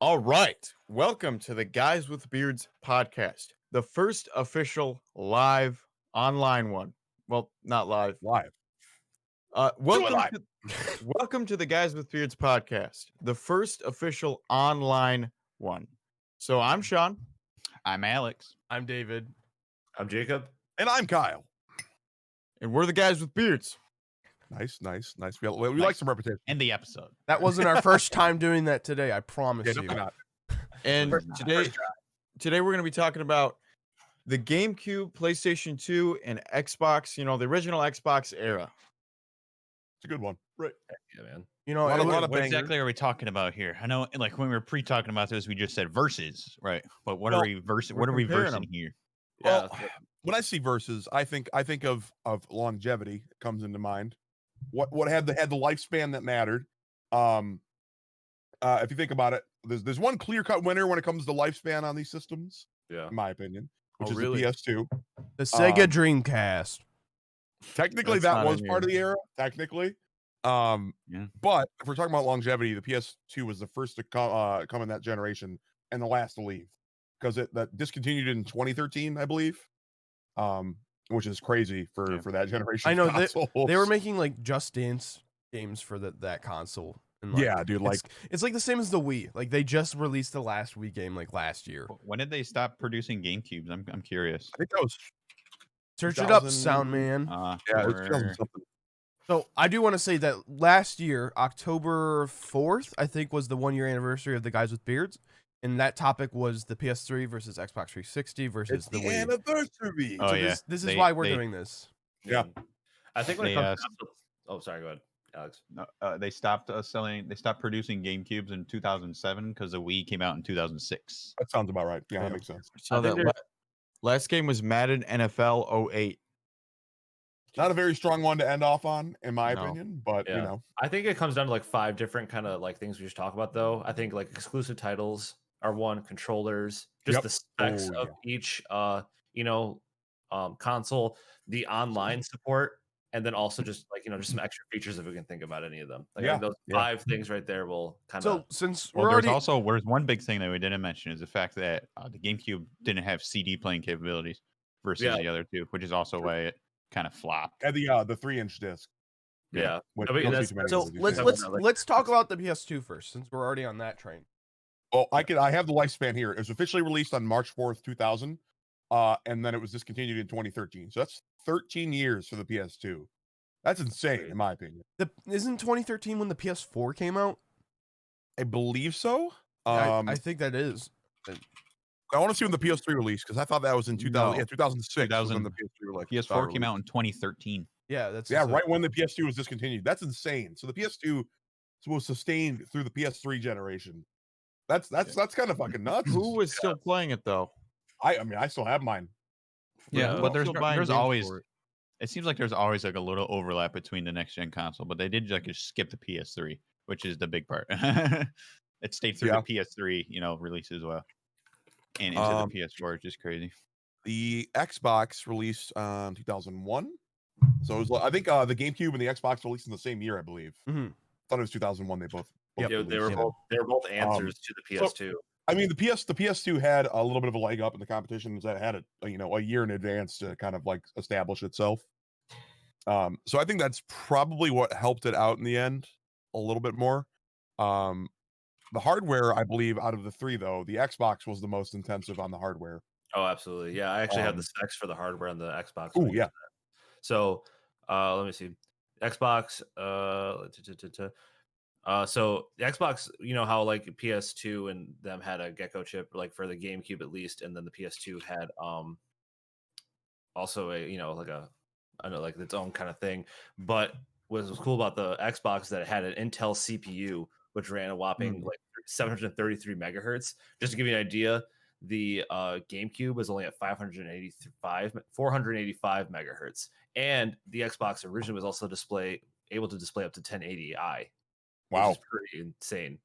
All right. Welcome to the Guys with Beards podcast, the first official live online one. Well, not live. Live. Welcome to the Guys with Beards podcast, the first official online one. So I'm Sean. I'm Alex. I'm David. I'm Jacob. And I'm Kyle. And we're the Guys with Beards. Nice. We like some repetition. End the episode. That wasn't our first time doing that today, I promise you. Not. And today we're going to be talking about the GameCube, PlayStation 2, and Xbox, the original Xbox era. It's a good one. Right. Yeah, man. You know, What exactly are we talking about here? I know, like when we were pre-talking about this, we just said versus, right? But what are we versing here? Well, when I see versus, I think of longevity comes into mind. What had the lifespan that mattered. If you think about it, there's one clear-cut winner when it comes to lifespan on these systems. Yeah, in my opinion, which is really? the PS2, the Sega Dreamcast. Technically, that was part of the era. Technically, Yeah. But if we're talking about longevity, the PS2 was the first to come in that generation and the last to leave because that discontinued in 2013, I believe. Which is crazy for that generation. I know they were consoles. making like Just Dance games for that console. And, Yeah, dude, like it's like the same as the Wii. Like they just released the last Wii game like last year. When did they stop producing GameCubes? I'm curious. I think that was Search it up, 2000 Sound Man. yeah, it was 2000 something. So I do want to say that last year, October 4th, I think was the 1 year anniversary of the Guys with Beards. And that topic was the PS3 versus Xbox 360 versus It's the the Wii. anniversary. Oh, So yeah. this is why we're doing this. Yeah. I think when it They, comes to sorry, go ahead, Alex. They stopped producing GameCubes in 2007 because the Wii came out in 2006. That sounds about right. Yeah, that makes sense. So that last game was Madden NFL 08. Not a very strong one to end off on, in my No. opinion, but Yeah. you know, I think it comes down to like 5 different kind of like things we just talk about though. I think like exclusive titles are one, controllers, just Yep. the specs Oh, of each console, the online support, and then also just like just some extra features if we can think about any of them. Like I think those 5 things right there will kind of So since Well, we're already there's one big thing that we didn't mention is the fact that the GameCube didn't have CD playing capabilities versus the other two, which is also why it kind of flopped. and the 3-inch disc. yeah. Which I mean, don't that's- see too many so of these let's days. let's talk about the PS2 first, since we're already on that train. Well, I have the lifespan here. It was officially released on March 4th, 2000, and then it was discontinued in 2013. So that's 13 years for the PS2. That's insane, in my opinion. Isn't 2013 when the PS4 came out? I believe so. I think that is. I want to see when the PS3 released because I thought that was in 2000. No. Yeah, 2006 was when the 2000 PS3 released. PS4 came out in 2013. Yeah, that's right when the PS2 was discontinued. That's insane. So the PS2 was sustained through the PS3 generation. That's kind of fucking nuts. Who was still playing it though? I mean, I still have mine. Yeah, but there's games always for it. it seems like there's always like a little overlap between the next gen console, but they did like just skip the PS3, which is the big part. It stayed through the PS3, release as well, and into the PS4, which is crazy. The Xbox released 2001. So it was, I think the GameCube and the Xbox released in the same year, I believe. Mhm. I thought it was 2001. They both Yeah, they were both answers to the PS2. I mean, the PS2 had a little bit of a leg up in the competition. That had a year in advance to kind of like establish itself. So I think that's probably what helped it out in the end a little bit more. The hardware, I believe, out of the 3 though, the Xbox was the most intensive on the hardware. Oh, absolutely. Yeah, I actually have the specs for the hardware on the Xbox. Oh yeah. So let me see. Xbox. So the Xbox, how like PS2 and them had a Gecko chip, like for the GameCube at least, and then the PS2 had also a like its own kind of thing. But what was cool about the Xbox is that it had an Intel CPU, which ran a whopping like 733 megahertz. Just to give you an idea, the GameCube was only at 485 megahertz, and the Xbox originally was also able to display up to 1080i. Wow, which is pretty insane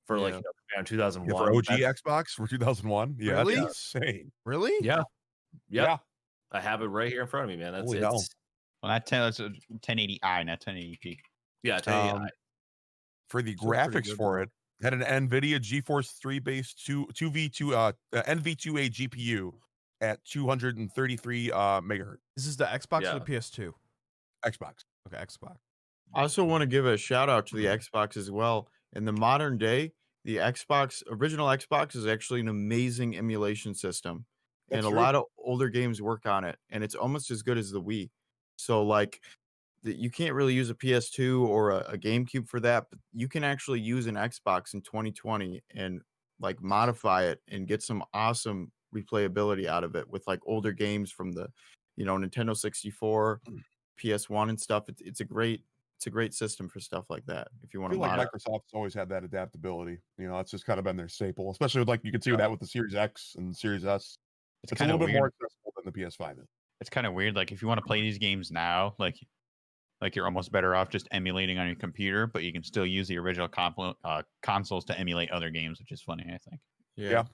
for like around 2001. For OG Xbox for 2001. Yeah, Really? that's insane. Really? Yeah. Yeah. I have it right here in front of me, man. That's Holy it. hell. Well, that's a 1080i, not 1080p. Yeah, 1080i. For the So pretty graphics good, for though. it, had an NVIDIA GeForce 3 based 2v2 NV2A GPU at 233 megahertz. This is the Xbox Yeah. or the PS2? Xbox. Okay, Xbox. I also want to give a shout out to the Mm-hmm. Xbox as well. In the modern day, the original Xbox is actually an amazing emulation system. That's And a true. lot of older games work on it, and it's almost as good as the Wii. So like you can't really use a PS2 or a GameCube for that, but you can actually use an Xbox in 2020 and like modify it and get some awesome replayability out of it with like older games from the, Nintendo 64, PS1 and stuff. It's a great system for stuff like that. If you I want to feel like mod it. Microsoft's always had that adaptability. It's just kind of been their staple, especially with you can see that with the Series X and Series S. It's a kinda little bit more weird. accessible than the PS5 is. It's kind of weird. Like if you want to play these games now, like you're almost better off just emulating on your computer, but you can still use the original consoles to emulate other games, which is funny, I think. Yeah.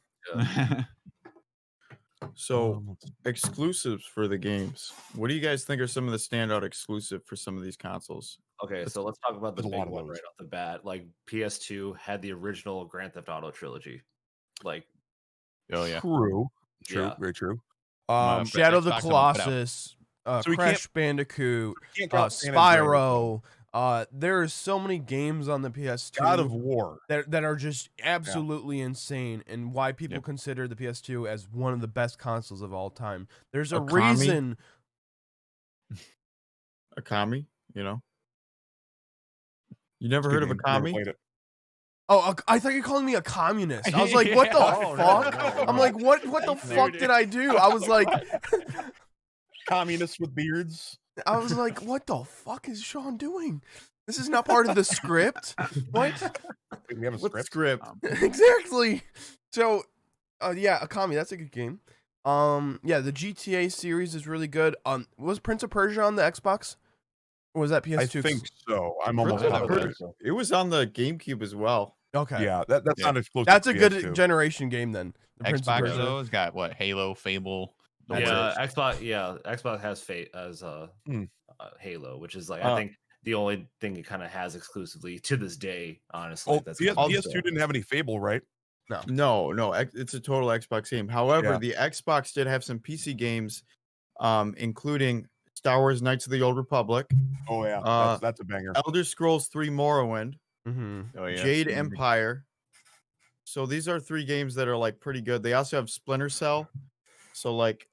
So let's see. exclusives for the games. What do you guys think are some of the standout exclusive for some of these consoles? Okay, so let's talk about the There's a lot big of one those. right off the bat. Like PS2 had the original Grand Theft Auto trilogy. Like, Oh yeah. True. Yeah. Very true. My Shadow of the Xbox someone put out. Colossus, So we Crash Bandicoot, can't count San Andreas, Spyro. There are so many games on the PS2 God of War. that are just absolutely insane, and why people Yep. consider the PS2 as one of the best consoles of all time. There's a Akami? reason. Akami, You never Good heard of game. Never Akami? played it. Oh, I thought you were calling me a communist. I was like, what the Yeah. Oh, no, fuck? no, I'm no. like, what the fuck did I do? I was like, Communists with beards. what the fuck is Sean doing? This is not part of the script. What? Wait, we have a What script. script? Exactly. So, yeah, Akami, that's a good game. Yeah, the GTA series is really good. Was Prince of Persia on the Xbox? Or was that PS2? I think so. I'm almost Prince of positive. Persia. It was on the GameCube as well. Okay. Yeah, that's Yeah. not exclusive. That's to a good PS2. generation game then. The Prince of Xbox Persia. though has got what? Halo, Fable. The yeah, works. Xbox. Yeah, Xbox has Fate as Hmm. Halo, which is I think the only thing it kind of has exclusively to this day. Honestly, Oh, PS2 didn't have any Fable, right? No, it's a total Xbox game. However, Yeah. the Xbox did have some PC games, including Star Wars: Knights of the Old Republic, Oh yeah, Uh, that's a banger. Elder Scrolls 3: Morrowind, Mm-hmm. Oh yeah. Jade Empire. So these are three games that are like pretty good. They also have Splinter Cell. So like,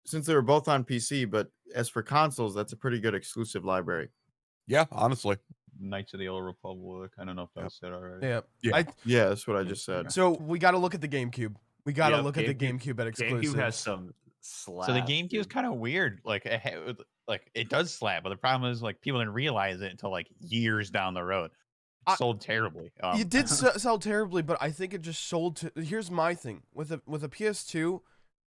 since they were both on PC, but as for consoles, that's a pretty good exclusive library. Yeah, honestly. Knights of the Old Republic. I don't know if that Yep. was said already. Yeah. Yeah. Yeah, that's what I just said. So we got to look at the GameCube. We got to Yeah, look at the GameCube- GameCube at exclusives. GameCube has some slaps. So the GameCube is dude. kind of weird. Like it does slap, but the problem is like people didn't realize it until like years down the road. It sold terribly. It did sell terribly, but I think it just sold to. Here's my thing with a PS2,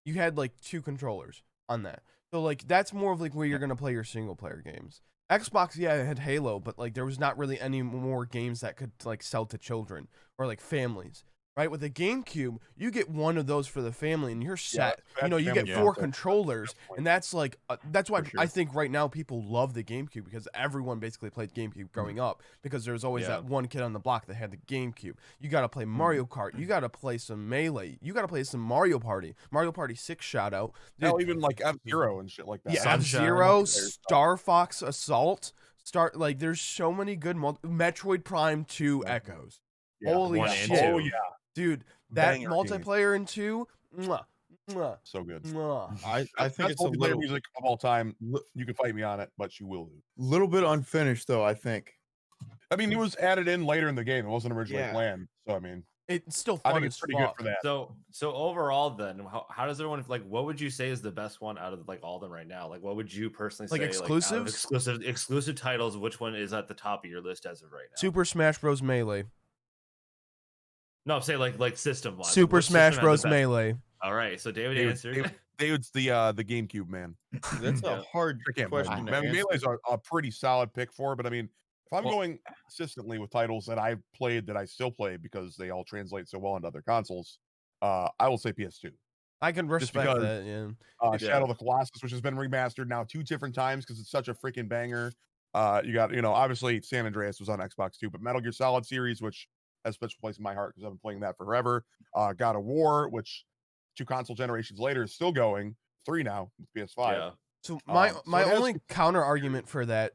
you had like 2 controllers on that, so like that's more of like where you're gonna play your single player games. Xbox, yeah, it had Halo, but like there was not really any more games that could like sell to children or like families. Right, with the GameCube, you get one of those for the family, and you're set. that's You get family 4 console. controllers, point. and that's like that's why For sure. I think right now people love the GameCube because everyone basically played GameCube growing up because there was always Yeah. that one kid on the block that had the GameCube. You got to play Mario Kart. You got to play some Melee. You got to play some Mario Party. Mario Party 6 shout out. Dude, Hell, even like F-Zero and shit like that. yeah, Sunshine. F-Zero, There's- Star Fox Assault. There's so many good Metroid Prime 2 Yeah. Echoes. Yeah. Holy One and shit. Oh two. yeah, Dude, that Banger multiplayer in 2, mwah, mwah, so good. mwah. I think Best it's a multiplayer little, music of all time. You can fight me on it, but you will lose. little bit unfinished though. I think. I mean, it was added in later in the game. It wasn't originally Yeah. planned. So I mean, It's still I fun think as it's pretty fuck. good for that. So overall, then, how does everyone like? What would you say is the best one out of like all of them right now? Like, what would you personally Like say? exclusives? Exclusive titles. Which one is at the top of your list as of right now? Super Smash Bros. Melee. No, I'm saying like system wise. Super Smash Bros. Melee. All right, so David David- answered. David's the GameCube man. That's Yeah. a hard I can't blame question. him. to I mean, answer. Melee's a pretty solid pick for it, but I mean, if I'm Well- going consistently with titles that I've played that I still play because they all translate so well into other consoles, I will say PS2. I can respect because- that, yeah. Yeah. Shadow of the Colossus, which has been remastered now 2 different times because it's such a freaking banger. You got, obviously San Andreas was on Xbox too, but Metal Gear Solid series, which has a special place in my heart because I've been playing that forever. God of War, which 2 console generations later is still going, 3 now with PS5. Yeah. So my So it has only some- counter argument for that,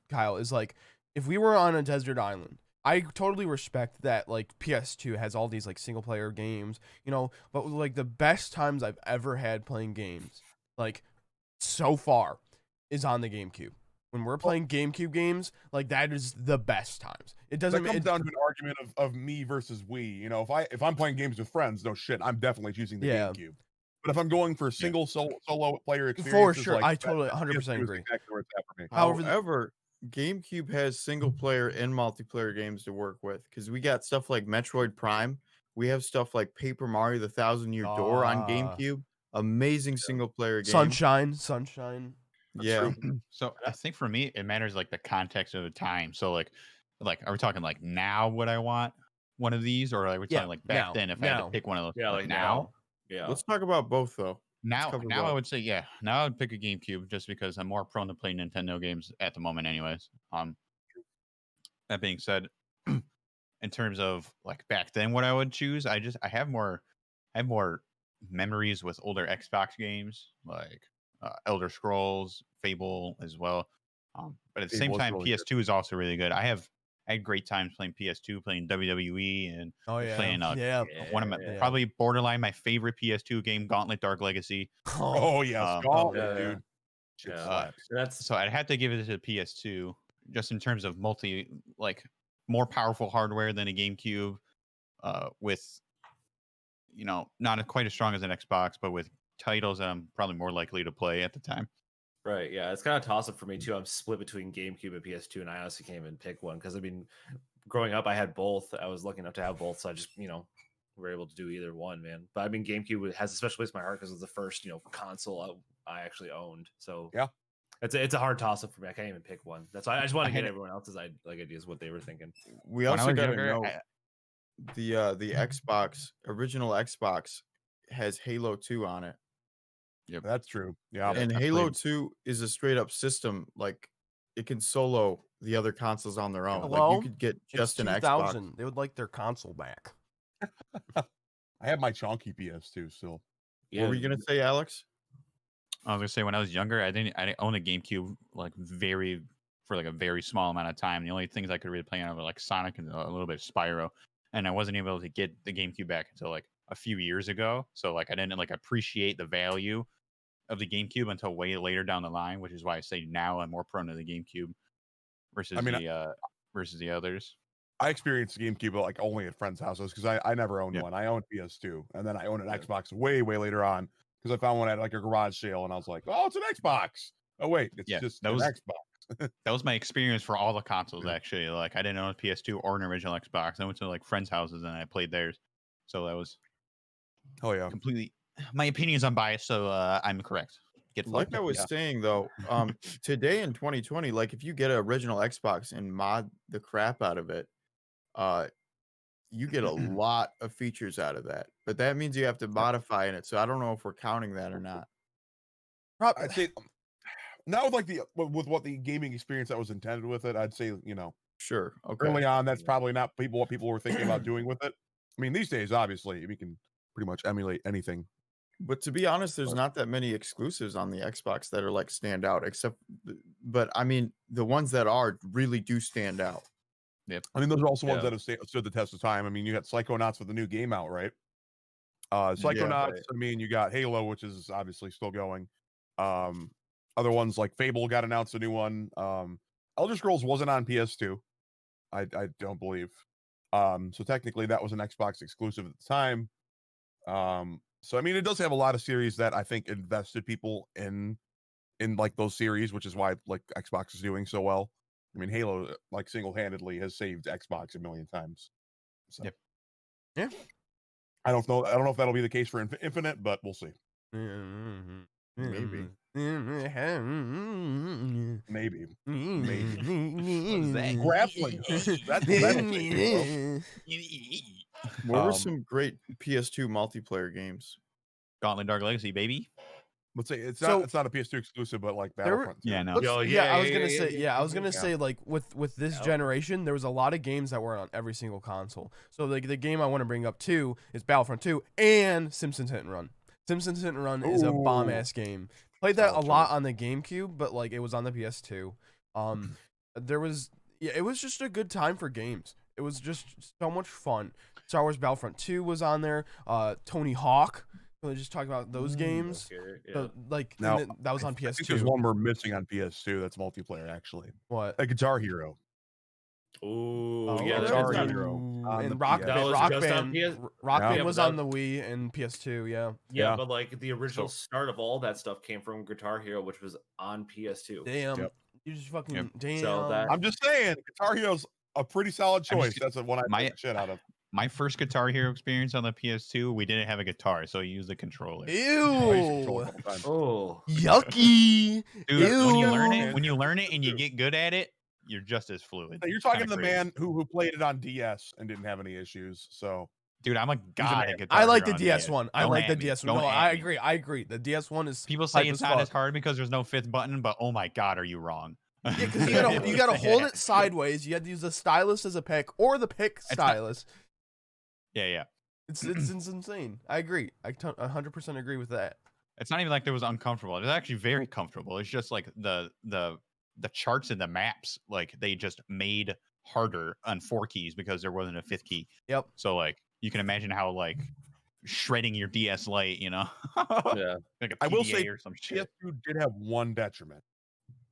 Kyle, is like if we were on a desert island, I totally respect that like PS2 has all these like single player games, you know, but like the best times I've ever had playing games, like so far, is on the GameCube. When we're playing GameCube games, like that is the best times. It doesn't That comes down to an argument of me versus we. You know, if I'm playing games with friends, no shit, I'm definitely choosing the GameCube. But if I'm going for single solo player experiences, for sure, like I totally 100% PS2 is agree. exactly where it's at for me. However, GameCube has single player and multiplayer games to work with because we got stuff like Metroid Prime. We have stuff like Paper Mario: The Thousand Year Door on GameCube. Amazing single player game. Sunshine. Yeah. So I think for me, it matters like the context of the time. So like, are we talking like now? Would I want one of these, or are we talking like back then? If I had to pick one of those, Yeah, like now. Yeah. Let's talk about both though. Now I would say now I would pick a GameCube just because I'm more prone to play Nintendo games at the moment, anyways. That being said, in terms of like back then, what I would choose, I have more memories with older Xbox games like Elder Scrolls, Fable as well. But at the same time, really PS2 is also really good. I had great times playing PS2, playing WWE, and playing one of my probably borderline my favorite PS2 game, Gauntlet: Dark Legacy. Oh yes, Gauntlet, dude. So I'd have to give it to PS2 just in terms of more powerful hardware than a GameCube, with not quite as strong as an Xbox, but with titles that I'm probably more likely to play at the time. Right, yeah, it's kind of toss up for me too. I'm split between GameCube and PS2, and I honestly can't even pick one because I mean, growing up, I had both. I was lucky enough to have both, so I just were able to do either one, man. But I mean, GameCube has a special place in my heart because it was the first console I actually owned. So yeah, it's a hard toss up for me. I can't even pick one. That's why I just want to get everyone else's ideas what they were thinking. We also got to know the Xbox original Xbox has Halo 2 on it. Yep, that's true. Yeah, and Halo 2 is a straight up system. Like it can solo the other consoles on their own. Hello? Like you could get just an Xbox. They would like their console back. I have my chunky PS2 still. Yeah. What were you gonna say, Alex? I was gonna say when I was younger, I didn't own a GameCube for a very small amount of time. The only things I could really play on were like Sonic and a little bit of Spyro, and I wasn't able to get the GameCube back until like a few years ago. So like I didn't appreciate the value of the GameCube until way later down the line, which is why I say now I'm more prone to the GameCube versus the others. I experienced the GameCube like only at friends' houses because I never owned one. I owned PS2, and then I owned an Xbox way later on because I found one at like a garage sale, and I was like, "Oh, it's an Xbox." Oh wait, it's just an Xbox. That was my experience for all the consoles. Actually, like I didn't own a PS2 or an original Xbox. I went to like friends' houses and I played theirs. So that was completely. My opinion is unbiased, so I'm correct. Like I was saying though, today in 2020, like if you get an original Xbox and mod the crap out of it, you get a lot of features out of that. But that means you have to modify in it. So I don't know if we're counting that or not. I'd say not with what the gaming experience that was intended with it. I'd say sure. Okay. Early on, that's probably not what people were thinking about doing with it. I mean, these days, obviously, we can pretty much emulate anything. But to be honest, there's not that many exclusives on the Xbox that are like stand out, but I mean, the ones that are really do stand out. Yep. I mean, those are also ones that have stood the test of time. I mean, you got Psychonauts with the new game out, right? Psychonauts. Right. I mean, you got Halo, which is obviously still going. Other ones like Fable got announced a new one. Elder Scrolls wasn't on PS2. I don't believe. So technically, that was an Xbox exclusive at the time. So I mean, it does have a lot of series that I think invested people in like those series, which is why like Xbox is doing so well. I mean, Halo like single-handedly has saved Xbox a million times. So. Yep. Yeah. I don't know if that'll be the case for Infinite, but we'll see. Maybe. Maybe. Grappling. That's what were some great PS2 multiplayer games? Gauntlet: Dark Legacy, baby. Let's say it's So- not a PS2 exclusive, but like There were- Battlefront 2. Yeah, no. Let's- Yo, I was gonna yeah, say, yeah, I was gonna yeah. say, like with this Yeah. generation, there was a lot of games that were on every single console. So like the game I want to bring up too is Battlefront 2 and Simpsons Hit and Run. Simpsons Hit and Run is a bomb ass game. Played that a Solid lot choice. on the GameCube, but like it was on the PS2. There was it was just a good time for games. It was just so much fun. Star Wars Battlefront 2 was on there. Tony Hawk. We just talking about those games. Okay, yeah. So, like and Now, then that was on I think there's PS2. one we're missing on PS2 that's multiplayer, actually. What? A Guitar Hero. Ooh, Oh, yeah, that's Guitar that's Hero on and the Rock PS2. That Band, was Rock just on Band, PS Rock Yeah, Band but was that- on the Wii and PS2. Yeah. Yeah, Yeah. but like the original So- start of all that stuff came from Guitar Hero, which was on PS2. Damn. Yep. You just fucking Yep. damn. So that- I'm just saying, Guitar Hero's a pretty solid I'm choice. just- That's what I my- played the shit out of. My first Guitar Hero experience on the PS2, we didn't have a guitar, so you used the controller. I used to control it a Ew. couple times. Oh, Yucky. Dude, when you learn Ew. it, and you get good at it, you're just as fluid. You're It's talking kinda to the crazy. man who played it on DS and didn't have any issues. So Dude, I'm a god man. at Guitar I like the Hero on DS one. I Don't like the at me. DS one. Don't No, at I me. agree. I agree. The DS one is People say hype it's as not as fuck. hard because there's no fifth button, but oh my god, are you wrong? Yeah, because you gotta hold it sideways. You had to use the stylus as a pick or the pick not- stylus. Yeah. It's insane. I agree. I 100% agree with that. It's not even like it was uncomfortable. It was actually very comfortable. It's just like the charts and the maps, like they just made harder on 4 keys because there wasn't a 5th key. Yep. So like you can imagine how like shredding your DS Lite, you know, yeah. like a PDA I will say or some shit. PS2 did have one detriment.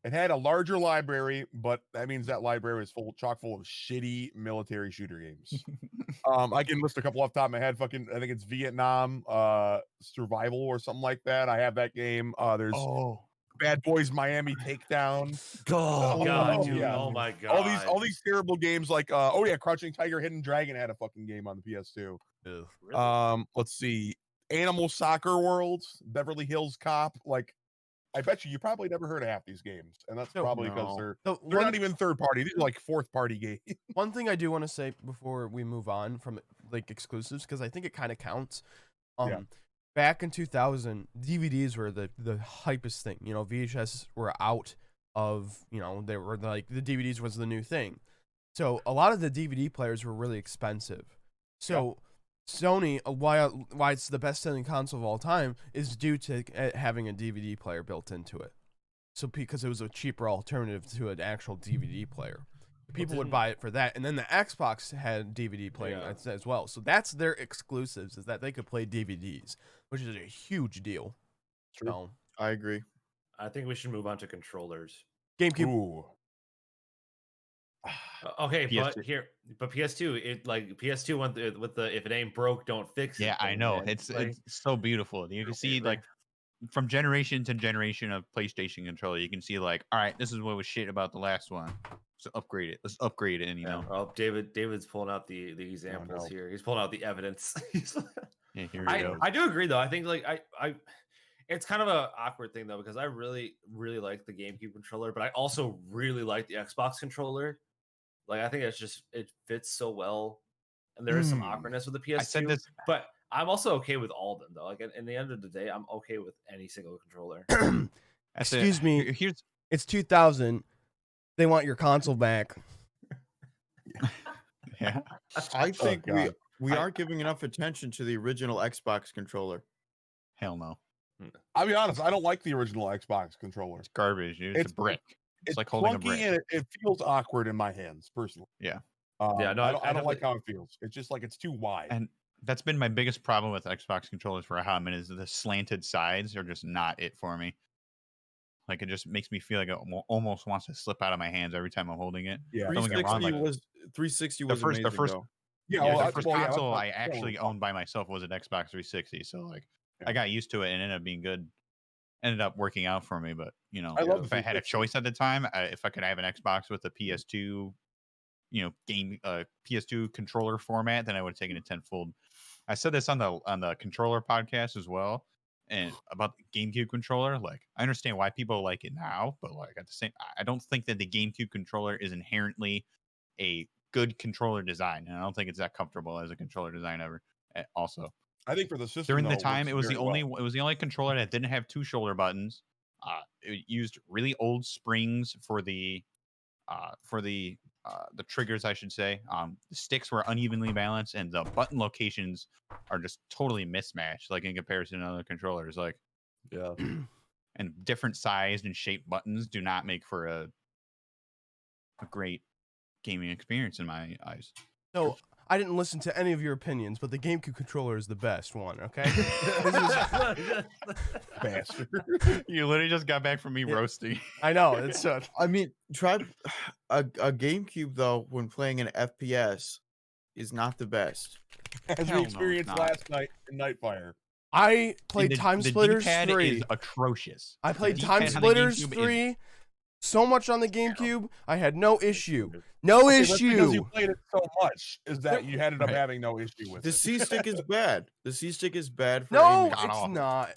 It had a larger library, but that means that library is chock full of shitty military shooter games. I can list a couple off the top of my head. I think it's Vietnam Survival or something like that. I have that game. There's Bad Boys Miami Takedown. Oh god, dude. yeah. Oh my god. All these terrible games like Crouching Tiger, Hidden Dragon had a fucking game on the PS2. Really? Let's see, Animal Soccer World, Beverly Hills Cop. Like, I bet you probably never heard of half these games, and that's No. probably because No. So they're not even third party. These are like fourth party games. one thing I do want to say before we move on from like exclusives, because I think it kind of counts. Yeah. Back in 2000, DVDs were the hypest thing. You know, VHS were out of, you know, they were like the DVDs was the new thing. So a lot of the DVD players were really expensive. So Sony, why it's the best selling console of all time is due to having a DVD player built into it. So because it was a cheaper alternative to an actual DVD player. People would didn't- buy it for that, and then the Xbox had DVD playing Yeah. as well. So that's their exclusives, is that they could play DVDs, which is a huge deal. True. So I agree. I think we should move on to controllers. GameCube, Ooh. Okay, PS2. but PS2, it like PS2 went with the if it ain't broke, don't fix it. Yeah, I thing, know. man. It's like, so beautiful. You can see like from generation to generation of PlayStation controller, you can see like, all right, this is what was shit about the last one. So upgrade it. Let's upgrade it, and you yeah. know. Oh, David's pulling out the examples no. here. He's pulling out the evidence. Yeah, here we go. I do agree though. I think like I it's kind of an awkward thing though, because I really like the GameCube controller, but I also really like the Xbox controller. Like I think it fits so well, and there is some awkwardness with the PS2. I said this. But I'm also okay with all of them though. Like in the end of the day, I'm okay with any single controller. Excuse me. Here's it's 2000. They want your console back. yeah. I think God. we aren't giving enough attention to the original Xbox controller. Hell no. I'll be honest. I don't like the original Xbox controller. It's garbage, dude. It's a brick. It's like holding a brick. And it feels awkward in my hands personally. Yeah. Yeah, no, I don't like definitely- how it feels. It's just like it's too wide. And that's been my biggest problem with Xbox controllers for a hot minute is the slanted sides are just not it for me. Like it just makes me feel like it almost wants to slip out of my hands every time I'm holding it. Yeah. Don't get me wrong, 360 the was first- the amazing first- though. Yeah, Yeah, well, the first well, yeah, console I that's- actually owned by myself was an Xbox 360. So like Yeah. I got used to it and ended up being good. Ended up working out for me, but you know, I love if the I had a 360. choice at the time, if I could have an Xbox with a PS2, you know, PS2 controller format, then I would have taken it tenfold. I said this on the controller podcast as well, and about the GameCube controller. Like, I understand why people like it now, but like at the same, I don't think that the GameCube controller is inherently a good controller design, and I don't think it's that comfortable as a controller design ever. Also, I think for the system During the though, time, works it was the very only well. it was the only controller that didn't have 2 shoulder buttons. It used really old springs for the triggers, I should say. The sticks were unevenly balanced, and the button locations are just totally mismatched, like in comparison to other controllers. Like, Yeah. and different sized and shaped buttons do not make for a great gaming experience in my eyes. So I didn't listen to any of your opinions, but the GameCube controller is the best one. Okay. Bastard. You literally just got back from me roasting. I know it's. I mean, try a GameCube though when playing an FPS is not the best. As Hell no, we it's experienced not. last night in Nightfire. I played Time Splitters D-pad 3. is atrocious. I played The Time D-pad on the Splitters GameCube is 3 so much on the GameCube. I had no issue. No Okay, that's because issue. you played it so much is that you ended up Right. having no issue with The it. C stick is bad. The C stick is bad for No, aiming. God it's awful. not.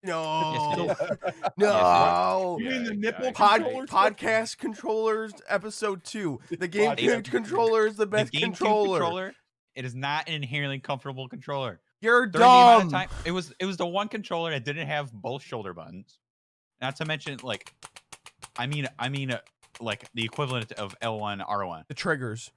Yes, No. it is. No. You mean the nipple Pod, controller? podcast controllers episode 2. The Podcast GameCube controller is the best the GameCube controller. It is not an inherently comfortable controller. You're During the amount of dumb. time, it was the one controller that didn't have both shoulder buttons. Not to mention, like, I mean, like the equivalent of L1, R1. The triggers.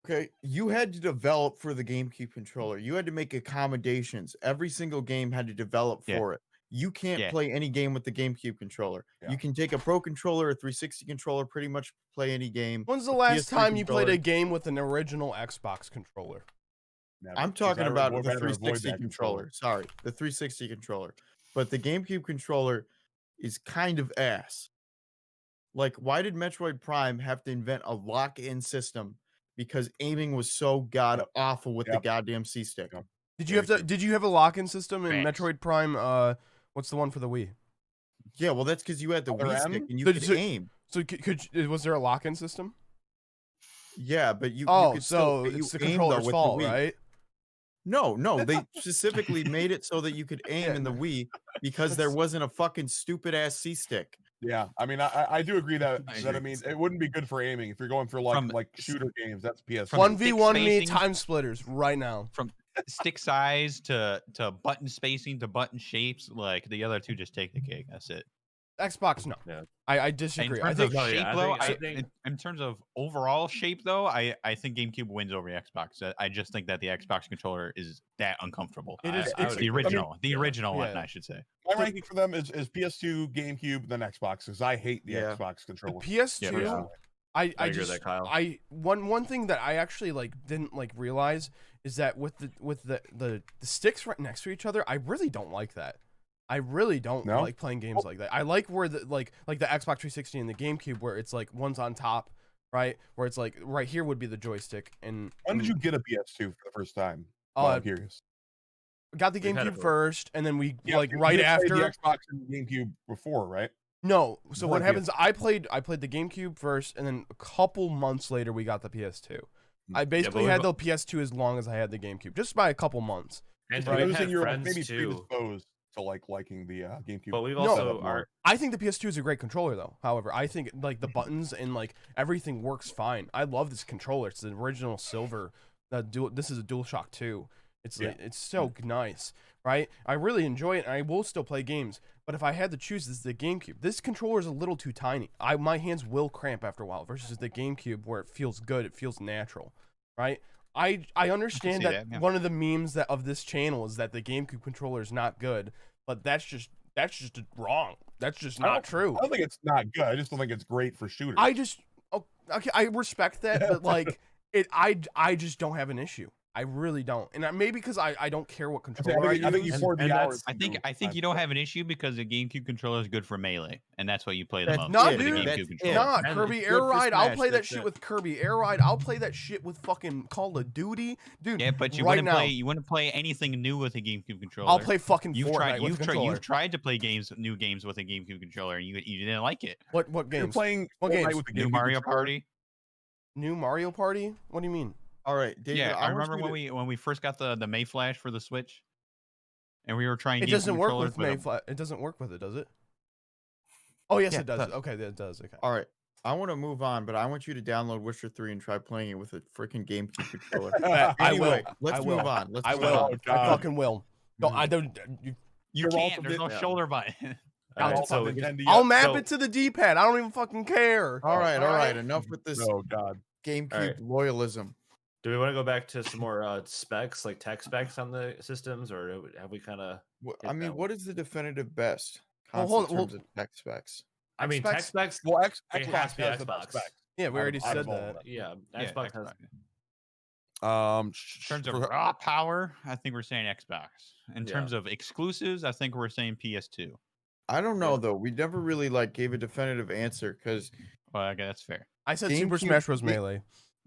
Okay, you had to develop for the GameCube controller. You had to make accommodations. Every single game had to develop Yeah. for it. You can't Yeah. play any game with the GameCube controller. Yeah. You can take a Pro controller, a 360 controller, pretty much play any game. When's the A last PS3 time you played a controller. game with an original Xbox controller? Never, I'm 'cause talking I about would the rather avoid 360 that controller. Sorry, the 360 controller. But the GameCube controller is kind of ass. Like, why did Metroid Prime have to invent a lock-in system? Because aiming was so god Yep. awful with the Yep. goddamn C stick. Yep. Did you Very have to? true. Did you have a lock-in system in Facts. Metroid Prime? What's the one for the Wii? Yeah, well, that's because you had the Other Wii M? stick and you So- could so- aim. So was there a lock-in system? Yeah, but you Oh, could so still it's the aim, though, controller's with fault, the Wii. right? No, they specifically made it so that you could aim Yeah, in the Wii because there that's- wasn't a fucking stupid ass C stick. Yeah, I mean, I do agree that I I agree. mean it wouldn't be good for aiming if you're going for like From- shooter games. That's PS. From 1v1 me spacing- Time Splitters right now. From stick size to button spacing to button shapes, like the other two just take the cake. That's it. Xbox, no. Yeah. I In disagree. terms I think of No, shape, yeah, I though, think- in terms of overall shape, though, I think GameCube wins over Xbox. I just think that the Xbox controller is that uncomfortable. It is- It's it's- the original, yeah. one, Yeah. I should say. My ranking for them is PS2, GameCube, then Xbox because I hate the Yeah. Xbox the controller. PS2. Yeah. I I agree with just that, Kyle. one thing that I actually didn't realize is that with the sticks right next to each other, I really don't like that. I really don't No? like playing games like that. I like where the like the Xbox 360 and the GameCube where it's like one's on top, right? Where it's like right here would be the joystick. And When did you get a PS2 for the first time? Uh, I'm curious. got the We've had it GameCube for- first, and then we Yeah, you right had played after. the Xbox and the GameCube before, right? No. So Before what the happens? I played the GameCube first, and then a couple months later we got the PS2. I basically but had we've- the PS2 as long as I had the GameCube, just by a couple months. And I we've was had saying you were friends maybe too. predisposed to liking the GameCube. But we've No. also more. are I think the PS2 is a great controller, though. However, I think the buttons and everything works fine. I love this controller. It's the original silver. This is a DualShock 2. It's Yeah. it's so nice, right? I really enjoy it, and I will still play games. But if I had to choose, this is the GameCube. This controller is a little too tiny. My hands will cramp after a while. Versus the GameCube, where it feels good. It feels natural, right? I understand see that that, yeah. one of the memes of this channel is that the GameCube controller is not good, but that's just wrong. That's just I not don't- true. I don't think it's not good. I just don't think it's great for shooters. Okay, I respect that, but I just don't have an issue. I really don't, and maybe because I don't care what controller I I think you use. poured And the that's- hours. I think into you don't have an issue because the GameCube controller is good for melee, and that's what you play the That's most. Not, with the dude. GameCube That's controller. Nah, And Kirby it's Air good for Ride. I'll Smash, play that that's shit it. with Kirby Air Ride. I'll play that shit with fucking Call of Duty, dude. Yeah, but you right wouldn't now, play. You wouldn't play anything new with a GameCube controller. I'll play fucking You've Fortnite tried. with You've a tried. controller. You've tried to play new games with a GameCube controller, and you didn't like it. What You're games? playing What Fortnite games? with the New GameCube Mario controller. Party. New Mario Party? What do you mean? All right, David, Yeah, I want remember you to- when we first got the Mayflash for the Switch, and we were trying. It GameCube doesn't work controllers with a- Mayflash. It doesn't work with it, does it? Oh yes, Yeah, it does. it does. Okay, it does. Okay. All right, I want to move on, but I want you to download Witcher 3 and try playing it with a freaking GameCube controller. I will. Anyway, let's I will. move on. Let's I move will. on. Oh, I God. fucking will. No, I don't. You You're can't. welcome There's to- no yeah. shoulder button. All right, All so from we just- Nintendo. I'll map so- it to the D-pad. I don't even fucking care. All right. Alright. Enough with this Oh God. GameCube Alright. loyalism. do we want to go back to some more specs, like tech specs on the systems, or have we kind of? I mean, what is the definitive best Well, console hold- in terms of tech specs? I mean, Specs- tech specs. Well, It Xbox has to be has the best Xbox. specs. Yeah, we already out said of all that. of them. Yeah, Yeah, Xbox has. In terms of for- raw power, I think we're saying Xbox. In Yeah. terms of exclusives, I think we're saying PS2. I don't know Yeah. though. We never really gave a definitive answer because Well, okay, that's fair. I said Super GameCube- Smash Bros. Melee.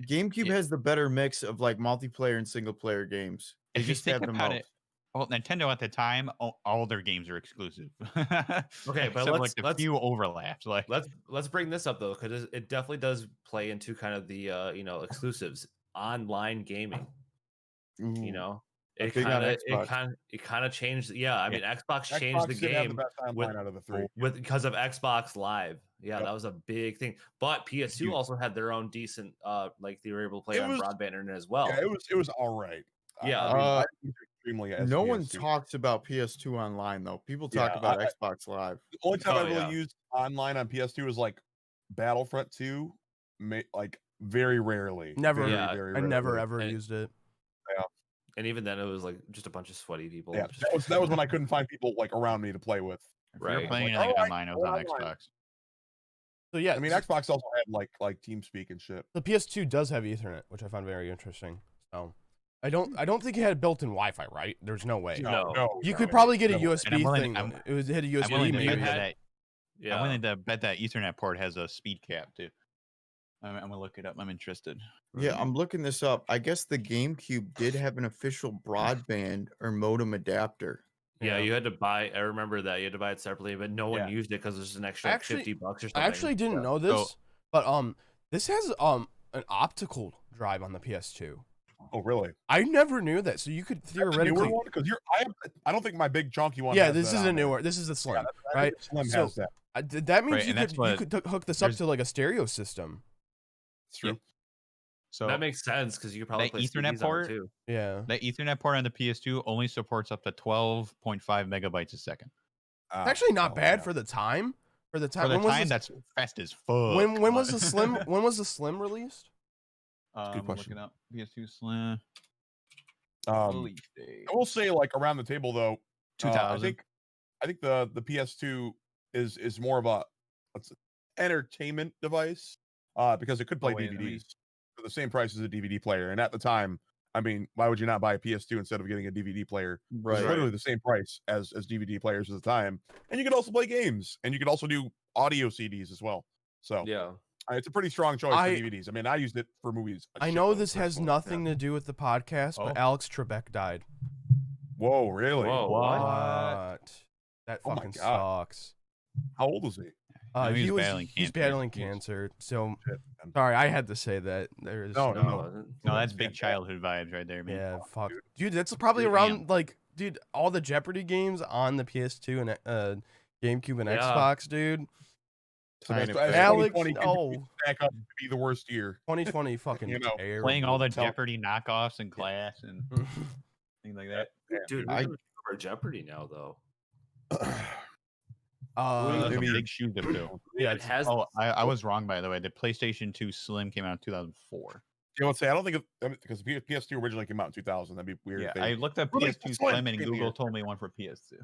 GameCube Yeah. has the better mix of multiplayer and single player games. They If you just think have the about most. it, well, Nintendo at the time, all their games are exclusive. Okay, but Except, the let's- few overlaps. Let's bring this up though, because it definitely does play into kind of the exclusives, online gaming. Ooh. You know, I'm it big on kind Xbox. of changed. Yeah, I mean, Xbox changed the Xbox did have game the best timeline with- out of the three. because of Xbox Live. Yeah, Yep. that was a big thing. But PS2 Huge. also had their own decent, they were able to play It on was- broadband internet as well. Yeah, it was all right. Yeah. I mean, Uh, I think it's extremely No one PS2. talks about PS2 online though. People talk Yeah, about I- Xbox Live. The only time Oh, I really yeah. used online on PS2 was Battlefront 2, very rarely. Never. Very, Yeah, very I never rarely. ever And- used it. And even then, it was just a bunch of sweaty people. Yeah, just- that was when I couldn't find people around me to play with. If you're Right. playing Like, alright, online, it was on alright. Xbox. So yeah, I mean, Xbox also had like TeamSpeak and shit. the PS2 does have Ethernet, which I found very interesting. So I don't think it had built-in Wi-Fi, right? There's no way. No. You could probably get a no. And I'm USB willing- thing. I'm- It was hit a I'm USB willing to maybe. bet had- that. Yeah. I'm willing to bet that Ethernet port has a speed cap too. I'm gonna look it up. I'm interested. Yeah, I'm looking this up. I guess the GameCube did have an official broadband or modem adapter. Yeah, you had to buy. I remember that you had to buy it separately, but no one Yeah. used it because it was an extra Actually- $50 or something. I actually didn't know this, but this has an optical drive on the PS2. Oh, really? I never knew that. So you could That's a newer theoretically. one because I don't think my big chunky one. Yeah, has this that is a on there. newer. This is the Slim, Yeah, I think right? the Slim So- has that. That means Right, you and that's could hook this up there's- to a stereo system. It's true. So That makes sense because you could probably that play Ethernet CDs on it port- too. Yeah. that Ethernet port on the PS2 only supports up to 12.5 megabytes a second. It's actually not Oh, bad yeah. for the time. For the time. For the when was time, this- that's fast as fuck. when was the Slim? When was the Slim released? good question. Looking up PS2 Slim. I will say, around the table though, 2000. I think the PS2 is more of a entertainment device because it could play wait, let me- DVDs for the same price as a DVD player. And at the time, I mean, why would you not buy a PS2 instead of getting a DVD player? It's Right. literally the same price as DVD players at the time, and you could also play games, and you could also do audio CDs as well. So Yeah. it's a pretty strong choice I- for DVDs. I mean, I used it for movies. I know this has nothing to do with the podcast, but Oh. Alex Trebek died. Whoa, really? Whoa, What? That Oh my fucking God. sucks. How old is he? No, he was battling he's cancer. battling He was- cancer. So Shit, man. sorry, I had to say that. There is No, No, no. it wasn't. No, that's big Fantastic. childhood vibes right there, man. Yeah, fuck, dude. dude. That's probably Dude, around dude, all the Jeopardy games on the PS2 and GameCube and Yeah. Xbox, dude. Kind of As fair. Alex, 2020 continues no. to stack up to be the worst year. 2020 fucking You know, terrible. Playing all the Tell- Jeopardy knockoffs in class and things like that. Dude, I- we're gonna cover Jeopardy now though. Those are I mean- big shoes to fill. yeah, It has. Oh, I was wrong by the way. The PlayStation 2 Slim came out in 2004. You know what? I don't think because PS2 originally came out in 2000. That'd be weird. Yeah, if they- I looked up Really? PS2 That's why Slim and it came Google here. told me one for PS2.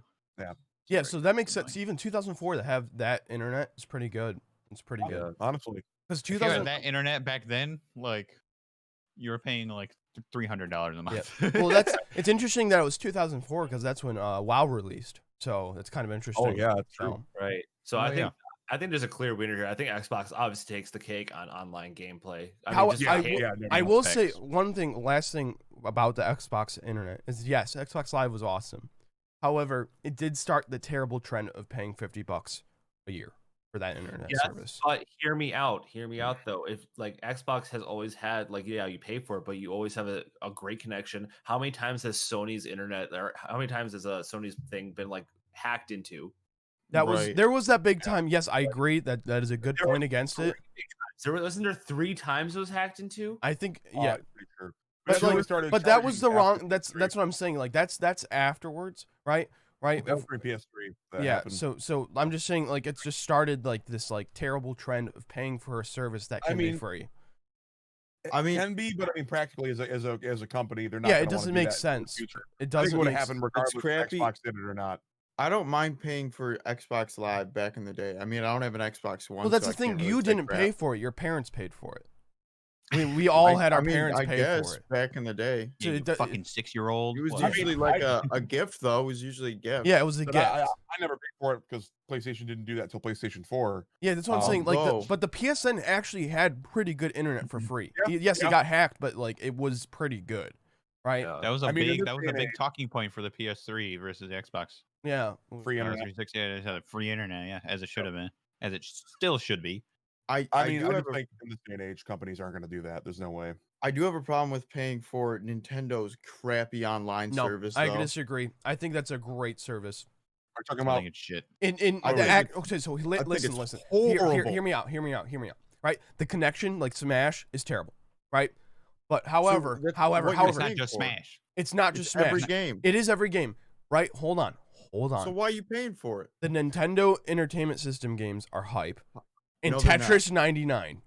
yeah. So that makes sense. Even 2004 to have that internet is pretty good. It's pretty Yeah. good honestly. because If you 2000. had that internet back then, you were paying $300 a month. Well, it's interesting that it was 2004 because that's when WoW released. So that's kind of interesting. Oh yeah, that's true. So, Right. So Oh, I think there's a clear winner here. I think Xbox obviously takes the cake on online gameplay. How- just I the will- cake- no, I no, will facts. say last thing about the Xbox internet is yes, Xbox Live was awesome. However, it did start the terrible trend of paying $50 a year for that internet Yes, service. But hear me out. Hear me out though. If Xbox has always had you pay for it, but you always have a great connection. How many times has Sony's internet or how many times has Sony's thing been hacked into? There was that big time. Yes, I agree that is a good point against it. Wasn't there 3 times it was hacked into? I think yeah. Sure. But that was the wrong. That's what I'm saying. Like that's afterwards, right? Right. That was for PS3. Yeah. Happened. So I'm just saying, like, it's just started like this like terrible trend of paying for a service that can be free. I mean, it can be, but I mean, practically as a company, they're not. Yeah, it doesn't make sense. It doesn't. What happened regardless if Xbox did it or not. I don't mind paying for Xbox Live back in the day. I mean, I don't have an Xbox One. Well, that's so the thing. Really you didn't pay for it. Your parents paid for it. I mean, we all had our parents pay for it back in the day. So you fucking 6-year-old. It was usually like a gift, though. It was usually a gift. Yeah, it was a gift. I never paid for it because PlayStation didn't do that until PlayStation 4. Yeah, that's what I'm saying. Like, but the PSN actually had pretty good internet for free. Yes, it got hacked, but like it was pretty good, right? That was a big talking point for the PS3 versus the Xbox. Yeah, free internet. 360, yeah, it had a free internet, yeah, as it should have been, as it still should be. I mean, I just think in this day and age, companies aren't going to do that. There's no way. I do have a problem with paying for Nintendo's crappy online service. I disagree. I think that's a great service. We're talking about it's shit. Okay, so listen. Horrible. Hear me out. Right, the connection, like Smash, is terrible. Right, but however, it's not just Smash. It's not just Smash. Every game. It is every game. Right. Hold on. So why are you paying for it? The Nintendo Entertainment System games are hype. And Tetris 99.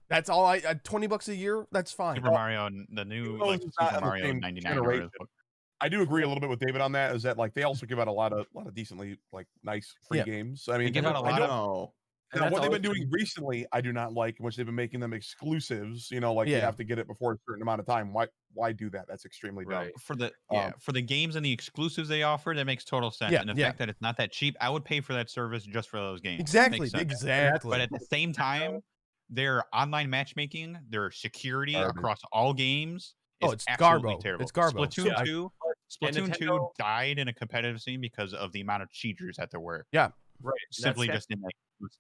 That's all $20 a year. That's fine. Super Mario, the new Super Mario 99. I do agree a little bit with David on that. Is that like they also give out a lot of decently like nice free games. I mean, they give out a lot of. Now, what they've been doing recently, I do not like, which they've been making them exclusives. You know, like you have to get it before a certain amount of time. Why do that? That's extremely dumb. For the games and the exclusives they offer, that makes total sense. And the fact that it's not that cheap, I would pay for that service just for those games. Exactly. But at the same time, their online matchmaking, their security across all games is absolutely terrible. It's garbage. Splatoon 2 died in a competitive scene because of the amount of cheaters that there were. Yeah. Right. Simply just didn't like.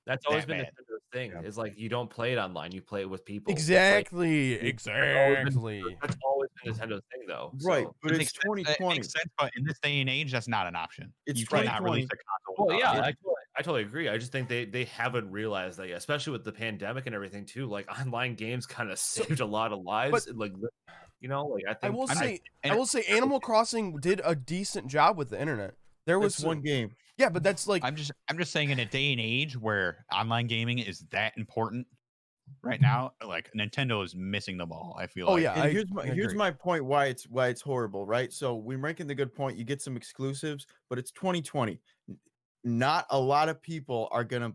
That's always been Nintendo's thing. Is like you don't play it online, you play it with people. Exactly. That's always been Nintendo's thing, though. Right, So, but it's 2020. It makes sense, but in this day and age, that's not an option. You cannot release a console. Well, yeah, I totally agree. I just think they haven't realized that yet, especially with the pandemic and everything too. Like online games kind of saved a lot of lives. But, like, you know, like I think I will say Animal Crossing did a decent job with the internet. There was one game. Yeah, but that's like I'm just saying in a day and age where online gaming is that important right now, like Nintendo is missing the ball. I feel. Here's my point why it's horrible, right? So we're making the good point. You get some exclusives, but it's 2020. Not a lot of people are gonna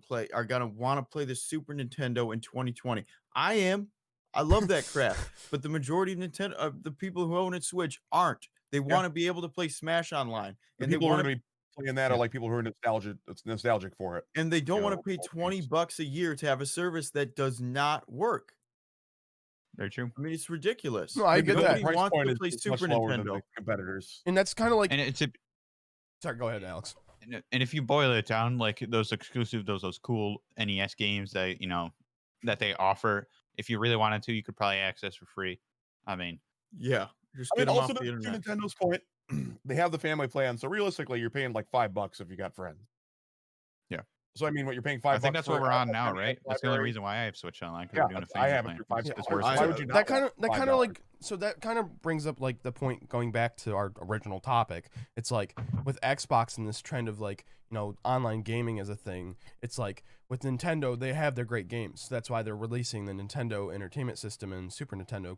want to play the Super Nintendo in 2020. I am. I love that crap, but the majority of the people who own a Switch aren't. They want to be able to play Smash online, and they want to be playing that are like people who are nostalgic for it, and they don't want to pay $20 a year to have a service that does not work. Very true. I mean, it's ridiculous. No, I get that. Price wants point to play is Super much lower Nintendo than the competitors, and that's kind of like. And sorry, go ahead, Alex. And if you boil it down, like those exclusive, those cool NES games that that they offer, if you really wanted to, you could probably access for free. I mean, yeah. Also to Nintendo's point, they have the family plan, so realistically, you're paying like $5 if you got friends. Yeah. So I mean, what you're paying $5. I think that's what we're on now, right? That's the only reason why I have Switch Online. Yeah, we're doing a family I have it plan. for $5. Why would you not? That kind of brings up like the point going back to our original topic. It's like with Xbox and this trend of like online gaming as a thing. It's like with Nintendo, they have their great games. That's why they're releasing the Nintendo Entertainment System and Super Nintendo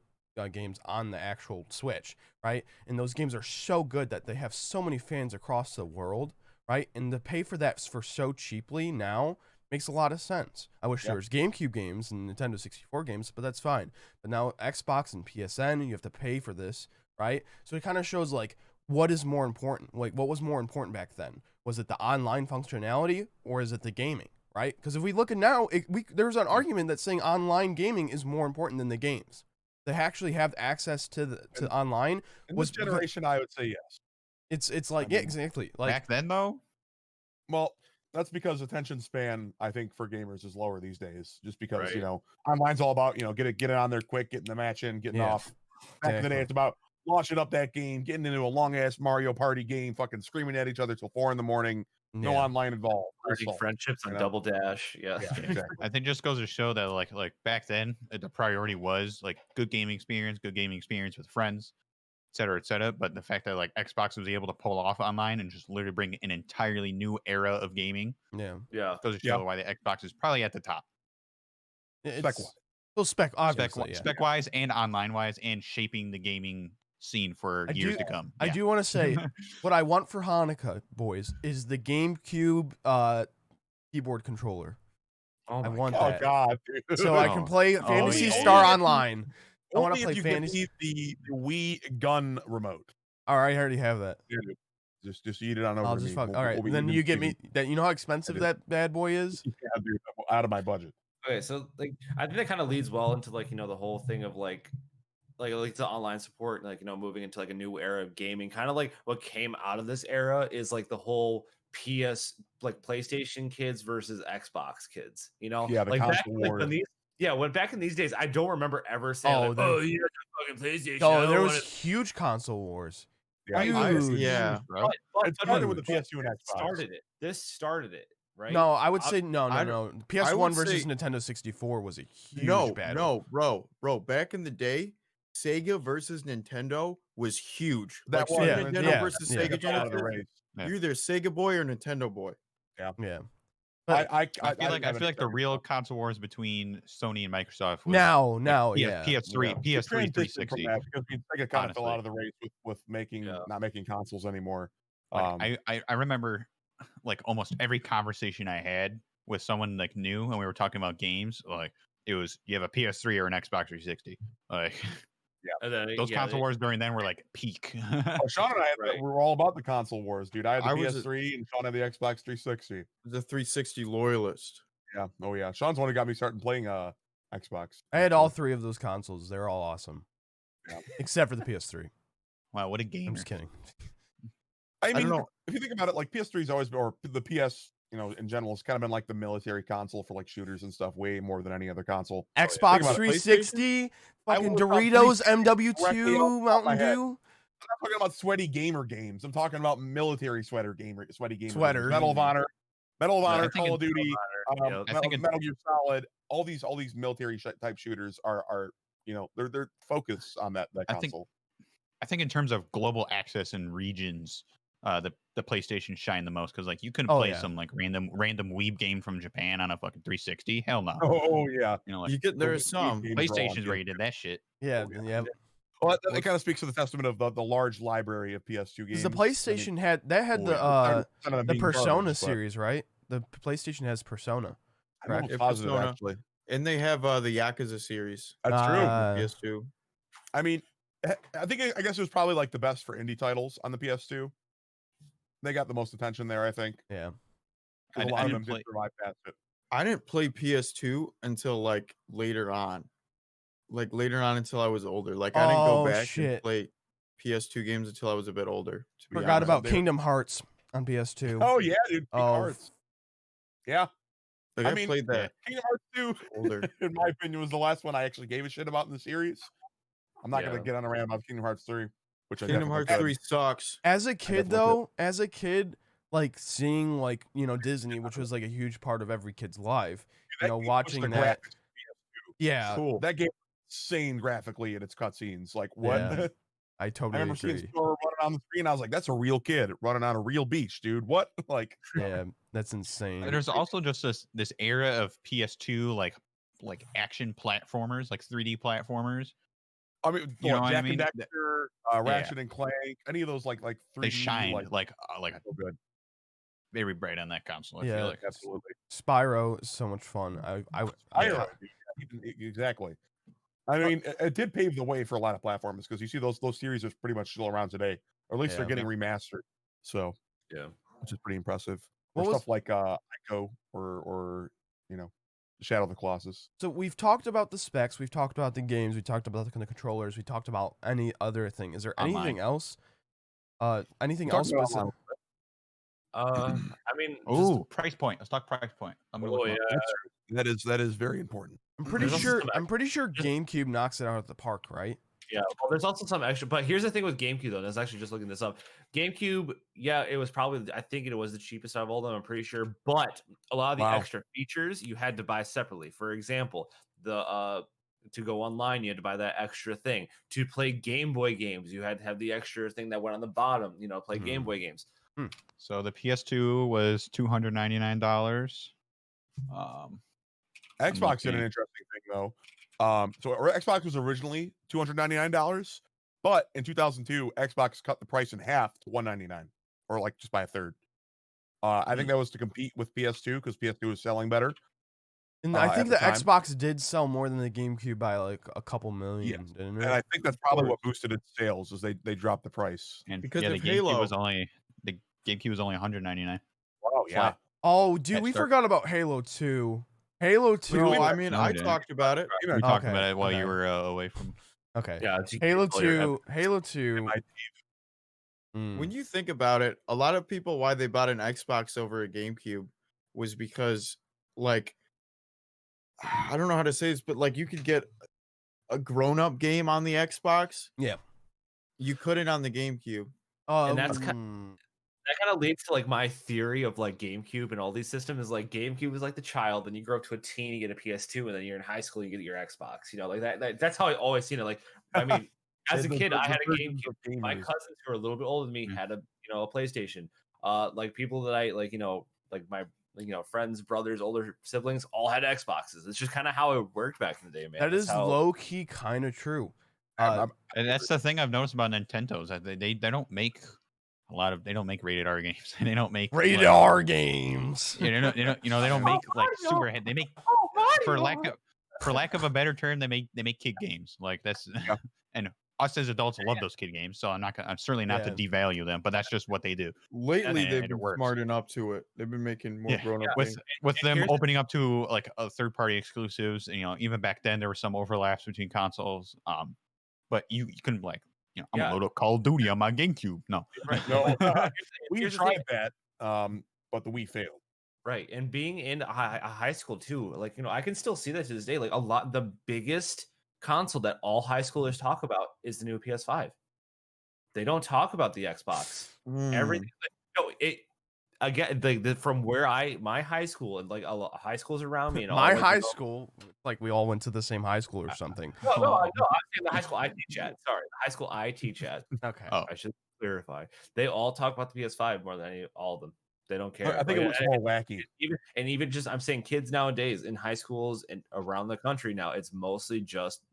games on the actual Switch, right? And those games are so good that they have so many fans across the world, right? And to pay for that for so cheaply now makes a lot of sense. I wish there was GameCube games and Nintendo 64 games, but that's fine. But now Xbox and PSN, you have to pay for this, right? So it kind of shows like what is more important. Like what was more important back then? Was it the online functionality or is it the gaming, right? Because if we look at now, there's an argument that's saying online gaming is more important than the games. They actually have access to online. In this generation, I would say yes. It's like exactly. Like back then though. Well, that's because attention span, I think, for gamers is lower these days. Just because online's all about get it on there quick, getting the match in, getting off. Back in the day, it's about launching up that game, getting into a long ass Mario Party game, fucking screaming at each other till 4 a.m. No online involved. Starting friendships on Double Dash. Yeah. Exactly. I think just goes to show that like back then the priority was like good gaming experience with friends, et cetera. But the fact that like Xbox was able to pull off online and just literally bring an entirely new era of gaming, goes to show why the Xbox is probably at the top. Spec wise and online wise, and shaping the gaming scene for years to come. I do want to say what I want for Hanukkah, boys, is the GameCube keyboard controller. I want that. Oh God! Dude. So I can play Phantasy Star Online. I want to play Fantasy. The Wii gun remote. All right, I already have that. Yeah, just eat it on over. I'll just fuck. All right, then you get me that. You know how expensive that bad boy is? Yeah, dude, out of my budget. Okay, so like I think that kind of leads well into like the whole thing of like the online support, like moving into like a new era of gaming. Kind of like what came out of this era is like the whole PlayStation kids versus Xbox kids. Yeah, the like console wars. When back in these days, I don't remember ever saying, fucking PlayStation. Oh, there was huge console wars. Yeah, huge. But it started with the PS2 and Xbox. This started it. Right? No, I would say no. PS1 versus Nintendo 64 was a huge battle. No, bro. Back in the day, Sega versus Nintendo was huge. That was Nintendo versus Sega Genesis. You're either Sega boy or Nintendo boy. Yeah. I feel like the real console wars between Sony and Microsoft was PS3, PS3, 360. Because Sega kind of fell out of the race with not making consoles anymore. I remember like almost every conversation I had with someone like new, and we were talking about games, like it was you have a PS3 or an Xbox 360. Like those console wars during then were like peak. Sean and I were all about the console wars, dude. I had the PS3 and Sean had the Xbox 360. The 360 loyalist. Yeah. Oh yeah. Sean's one who got me starting playing Xbox. I had all three of those consoles. They're all awesome. Yeah. Except for the PS3. Wow, what a game. I'm just kidding. I mean, if you think about it, like PS3's always been, or the PS, in general, it's kind of been like the military console for like shooters and stuff, way more than any other console. Xbox 360, fucking Doritos, MW2, Mountain Dew. I'm not talking about sweaty gamer games. I'm talking about military sweaty gamer sweater games. Medal of Honor, Call of Duty, Metal Gear Solid. All these military type shooters are they're focused on that console. I think in terms of global access and regions, the PlayStation shine the most because like you couldn't play some like random weeb game from Japan on a fucking 360. Hell no. Oh yeah. Like you get there's some PlayStation's where you did that shit. Yeah. Well, that kind of speaks to the testament of the large library of PS2 games. The PlayStation had the Persona series, right? The PlayStation has Persona. Correct. Positive, actually. And they have the Yakuza series. That's true. PS2. I mean, I guess it was probably like the best for indie titles on the PS2. They got the most attention there, I think. Yeah. A lot of them did survive past it. I didn't play PS2 until like later on. Until I was older. Like I didn't go back and play PS2 games until I was a bit older. Forgot about Kingdom Hearts on PS2. Oh yeah, dude. Kingdom Hearts. Yeah. Like I played that. Kingdom Hearts 2, older. In my opinion, was the last one I actually gave a shit about in the series. I'm not gonna get on a rant about Kingdom Hearts 3, which Kingdom Hearts 3 sucks. As a kid, like seeing like Disney, which was like a huge part of every kid's life. Watching that. Yeah, cool. That game was insane graphically in its cutscenes. Like what? Yeah, I totally remember agree. seeing Sora running on the screen. I was like, that's a real kid running on a real beach, dude. What? Like, yeah, that's insane. And there's also just this era of PS2 like action platformers, like 3D platformers. I mean, Jack and Daxter, Ratchet and Clank, any of those like 3D, they shine like so good. Very bright on that console. I feel like absolutely. Spyro is so much fun. Spyro, exactly. I mean, it did pave the way for a lot of platformers because you see those series are pretty much still around today, or at least they're getting remastered. So which is pretty impressive. Stuff like Ico or Shadow of the Colossus. So we've talked about the specs, we've talked about the games, we talked about the controllers, we talked about any other thing. Is there anything else? Anything else? I mean, price point. Let's talk price point. That is very important. I'm pretty sure GameCube knocks it out of the park, right? Yeah, well, there's also some extra, but here's the thing with GameCube though. And I was actually just looking this up. GameCube, yeah, it was probably, I think it was the cheapest out of all of them. I'm pretty sure, but a lot of the extra features you had to buy separately. For example, the to go online, you had to buy that extra thing. To play Game Boy games, you had to have the extra thing that went on the bottom. Play Game Boy games. So the PS2 was $299. Xbox did an interesting thing though. So Xbox was originally $299, but in 2002, Xbox cut the price in half to $199, or like just by a third. I think that was to compete with PS2 because PS2 was selling better. And I think the Xbox did sell more than the GameCube by like a couple million, didn't it? And I think that's probably what boosted its sales, is they dropped the price. And because the of GameCube Halo. was only $199. Wow, yeah. Oh, dude, we forgot about Halo 2. Halo 2. No, I mean, No, I we talked about it. We talked about it while you were away from. Okay. Yeah, it's Halo 2. Halo 2. When you think about it, a lot of people, why they bought an Xbox over a GameCube was because, like, I don't know how to say this, but like you could get a grown-up game on the Xbox. Yeah. You couldn't on the GameCube. And that's that kind of leads to like my theory of like GameCube and all these systems is like GameCube is like the child, then you grow up to a teen, you get a PS2, and then you're in high school, you get your Xbox. Like that's how I always seen it. Like, I mean, as a kid, I had a GameCube. My cousins who are a little bit older than me had a PlayStation. Like people that I like, like my friends, brothers, older siblings all had Xboxes. It's just kind of how it worked back in the day, man. That is low key kind of true. And that's the thing I've noticed about Nintendo's. That they don't make they don't make rated R games. They don't make rated R games. They don't make like super. They make for lack of a better term, they make kid games. Like that's and us as adults love those kid games. So I'm certainly not to devalue them, but that's just what they do. Lately, they've been smart enough to it. They've been making more grown up games. With them opening up to like third party exclusives. Even back then there were some overlaps between consoles. But you couldn't I'm gonna load up Call of Duty on my GameCube. No, right. No, we tried that, but the Wii failed. Right, and being in a high school too, like I can still see that to this day. Like the biggest console that all high schoolers talk about is the new PS5. They don't talk about the Xbox. Everything. Again, from where my high school and like a lot of high schools around me and my high school, like we all went to the same high school or something. No, I'm saying the high school I teach at. Sorry, the high school I teach at. Okay, I should clarify. They all talk about the PS5 more than all of them. They don't care. I think it was more wacky. Even just I'm saying kids nowadays in high schools and around the country now, it's mostly just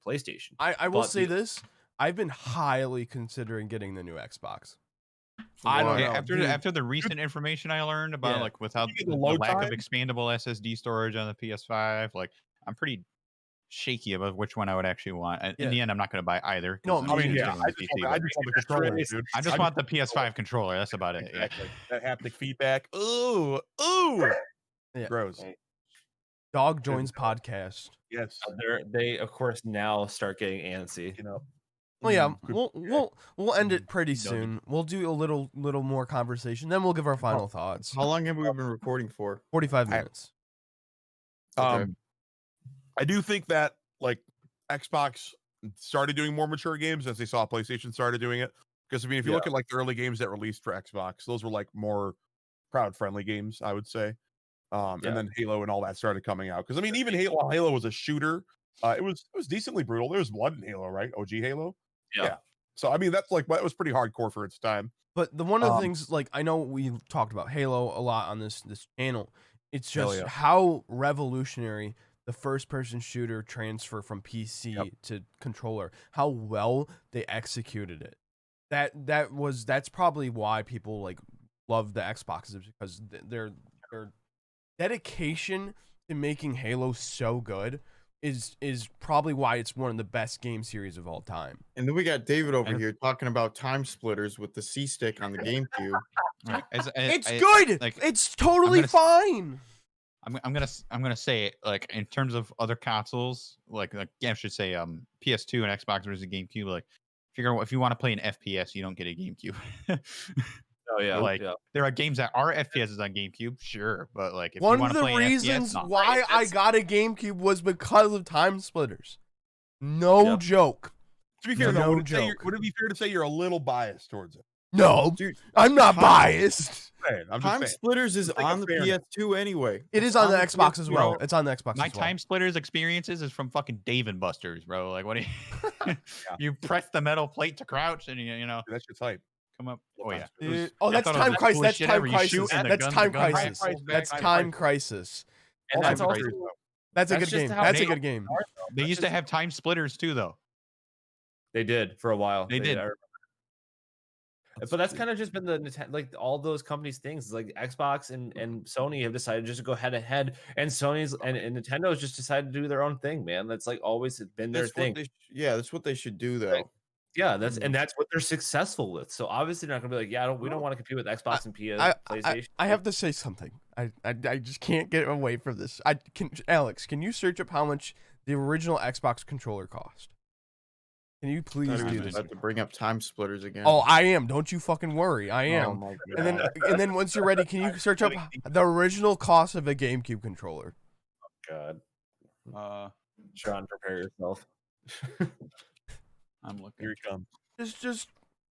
PlayStation. I will say this: I've been highly considering getting the new Xbox. I don't know. After the recent information I learned about like without the lack of expandable SSD storage on the PS5, like I'm pretty shaky about which one I would actually want. In the end, I'm not going to buy either. No, I mean, I just want the controller, dude. I just want the PS5 controller. That's about it. Exactly. That haptic feedback. Ooh, gross. Dog joins podcast. Yes, they of course now start getting antsy. Well, yeah, we'll end it pretty soon. We'll do a little more conversation, then we'll give our final thoughts. How long have we been recording for? 45 minutes. I do think that like Xbox started doing more mature games as they saw PlayStation started doing it. Because I mean, if you look at like the early games that released for Xbox, those were like more crowd-friendly games, I would say. And then Halo and all that started coming out. Because I mean, even Halo was a shooter. It was decently brutal. There was blood in Halo, right? OG Halo. Yeah. So I mean, that's like that was pretty hardcore for its time. But one of the things, like I know we talked about Halo a lot on this channel. It's just how revolutionary the first-person shooter transfer from PC to controller. How well they executed it. That's probably why people like love the Xboxes, because their dedication to making Halo so good is probably why it's one of the best game series of all time. And then we got David over here talking about time splitters with the C stick on the GameCube. It's good. Like, it's totally fine. I'm gonna say, like, in terms of other consoles, like I should say PS2 and Xbox versus GameCube. Like, if you want to play an FPS, you don't get a GameCube. Oh yeah, like there are games that are FPSs on GameCube, sure, but like if one you want of to the play reasons FPS, why I got a GameCube was because of time splitters. No joke. To be fair, though, No would joke. it be fair to say you're a little biased towards it? No, Dude, I'm not Time- biased. I'm just Time saying. Splitters is Just like a on the fairness. PS2 anyway. It It's is on the Xbox PS2. as well. Bro, It's on the Xbox My as well. Time Splitters experiences is from fucking Dave and Buster's, bro. Like, what do you? You press the metal plate to crouch, and you know That's your type. come up. Oh yeah. Dude, oh, I that's thought it was Time the Crisis. coolest That's shit Time ever. You shoot Crisis. and the That's gun- Time the gun Crisis. pulls back. That's Time Crisis. And All that's Time also Crisis, though. That's a That's good just game. how That's a they good game. They used to have Time Splitters too, though. They did for a while. They did. I remember. But that's kind of just been the like all those companies' things. Like Xbox and Sony have decided just to go head ahead, and Sony's and Nintendo's just decided to do their own thing, man. That's like always been their That's thing. what that's what they should do, though. Yeah, that's what they're successful with. So obviously they're not gonna be like, yeah, we don't want to compete with Xbox and PlayStation. I have to say something. I just can't get away from this. Alex, can you search up how much the original Xbox controller cost? Can you please Not do even this? about to bring up Time Splitters again. Oh, I am. Don't you fucking worry. I am. Oh my And God. then once you're ready, can you search up the original cost of a GameCube controller? God, Sean, prepare yourself. I'm looking. Here he comes.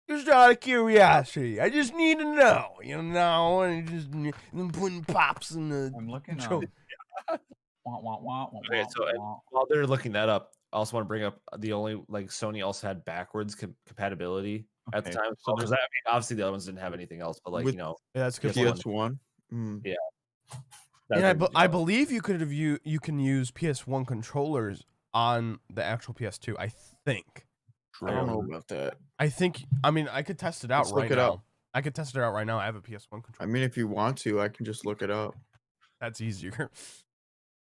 Just out of curiosity. I just need to know, and just and putting pops in the I'm looking. controller. Okay, so while they're looking that up, I also want to bring up the only like Sony also had backwards compatibility at the Okay, time. so Because obviously the other ones didn't have anything else, but like With- Yeah, that's a good. PS1. point. PS1. And I believe you can use PS1 controllers on the actual PS2. I think. I don't know about that. I mean, I could test it out Let's look right it now. up. I could test it out right now. I have a PS1 I controller. mean, if you want to, I can just look it up. That's easier.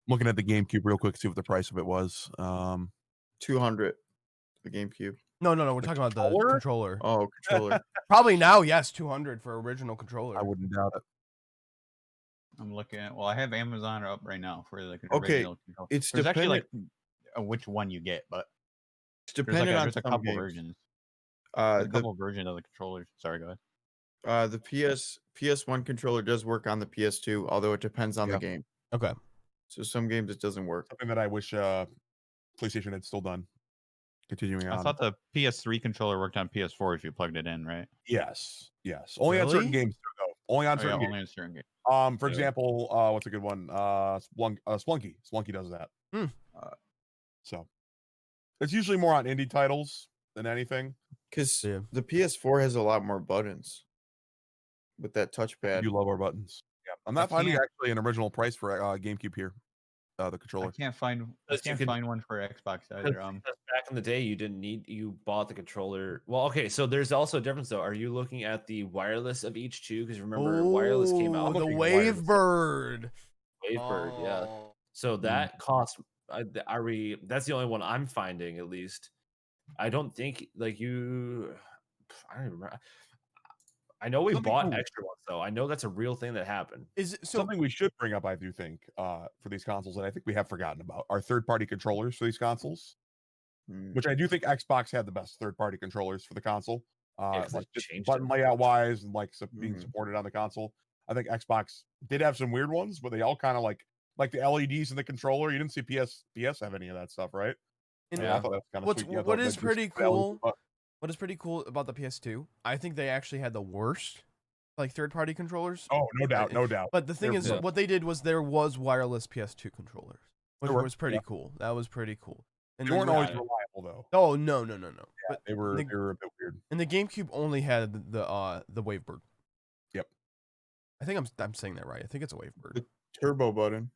Looking at the GameCube real quick, see what the price of it was. 200. The GameCube. No. We're talking about the controller. Oh, controller. Probably now, yes, 200 for original controller. I wouldn't doubt it. I'm looking at. Well, I have Amazon up right now for the Okay, original controller. it's There's actually like dependent- which one you get, but It's there's dependent on there's a some couple games. versions. There's a The couple versions of the controllers. Sorry, go ahead. the PS1 controller does work on the PS2, although it depends on the game. Okay. So some games it doesn't work. Something that I wish PlayStation had still done. Continuing on. I thought the PS3 controller worked on PS4 if you plugged it in, right? Yes. Only on certain Really? games, though. Only on Oh, yeah, certain games. only in certain games. For example, what's a good one? Splunky. Splunky does that. So it's usually more on indie titles than anything. Because Yeah. the PS4 has a lot more buttons with that touchpad. You love our buttons. Yeah, I'm not finding actually an original price for GameCube here. The I controller. can't find one for Xbox either. because back in the day, you bought the controller. Well, okay, so there's also a difference though. Are you looking at the wireless of each two? Because remember, wireless came out. The looking at wireless. Wavebird. Wavebird, yeah. Oh. So that cost. That's the only one I'm finding, at least. I don't think like you. I don't even remember. I know we Something bought cool. extra ones though. I know that's a real thing that happened. Is it so? Something we should bring up, I do think, for these consoles, and I think we have forgotten about, are third-party controllers for these consoles, which I do think Xbox had the best third-party controllers for the console. 'Cause Like they just changed button it. layout-wise and like being supported on the console. I think Xbox did have some weird ones, but they all kind of like the LEDs in the controller. You didn't see PS have any of that stuff, right? And I thought that's kind of sweet. what is pretty cool? What is pretty cool about the PS2? I think they actually had the worst, like third-party controllers. Oh, no doubt, no doubt. But the thing is, Yeah. what they did was there was wireless PS2 controllers, which There were, was pretty cool. That was pretty cool. And They weren't then- always reliable though. Oh no. But They were the- a bit weird. and the GameCube only had the Wavebird. Yep. I think I'm saying that right. I think it's a Wavebird. The turbo button.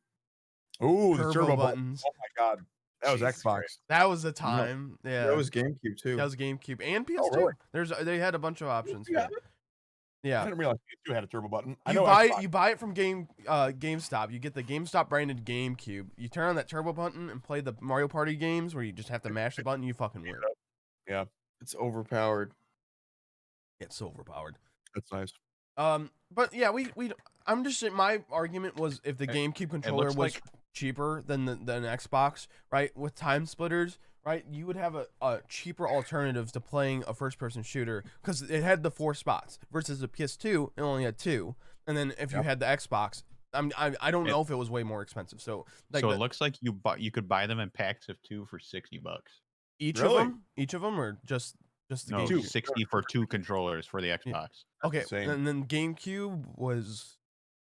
Ooh, the turbo button. buttons. Oh my god, that was Jesus Xbox. Christ. That was the time. Yeah. That was GameCube too. That was GameCube and PS2. really? They had a bunch of options. You for had it. I Yeah. didn't realize PS2 had a turbo button. I You know buy Xbox. it. You buy it from GameStop. You get the GameStop branded GameCube. You turn on that turbo button and play the Mario Party games where you just have to mash the button. You fucking win. Yeah, It's overpowered. It's so overpowered. that's nice. But yeah, I'm just saying my argument was if the GameCube controller looks was like- cheaper than the Xbox, right? With time splitters, right? You would have a cheaper alternative to playing a first person shooter because it had the 4 spots versus the PS2 it only had 2. And then if you had the Xbox, I don't know if it was way more expensive. So like So it looks like you could buy them in packs of 2 for $60. Each Really? of them, or just the No, GameCube? 60 for 2 controllers for the Yeah. Xbox. Okay, Same. and then GameCube was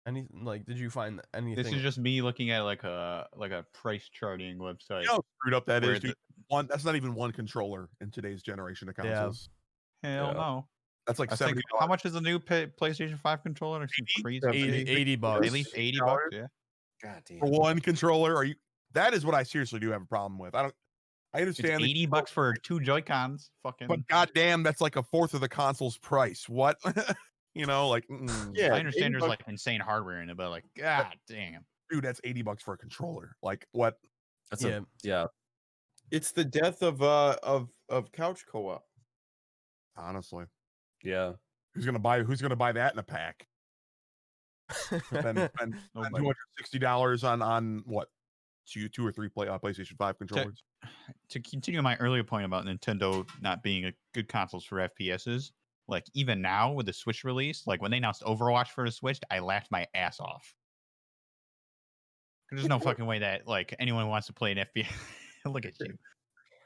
anything like? Did you find anything? This is just me looking at like a price charting website. You know how screwed up that Where is, dude. That's not even one controller in today's generation of Yeah. consoles. Hell Yeah. no. That's like I think, $70. how much is the new PlayStation 5 controller? It's some crazy. 80 bucks. At least $80, yeah. God damn. For one controller. Are you? That is what I seriously do have a problem with. I It's understand the $80 for 2 Joy-Cons. Fucking. but goddamn, that's like a fourth of the console's price. What? You know, like Yeah, I understand 80 there's bucks. like insane hardware in it, but like, god damn. dude, that's $80 for a controller. Like what? That's Yeah. yeah. It's the death of couch co-op. Honestly, Yeah. who's gonna buy that in a pack? Spend Nobody. $260 on what? Two or three PlayStation 5 controllers. To continue my earlier point about Nintendo not being a good consoles for FPSs, like even now with the Switch release, like when they announced Overwatch for the Switch, I laughed my ass off. There's no fucking way that like anyone wants to play an FPS. Look at you.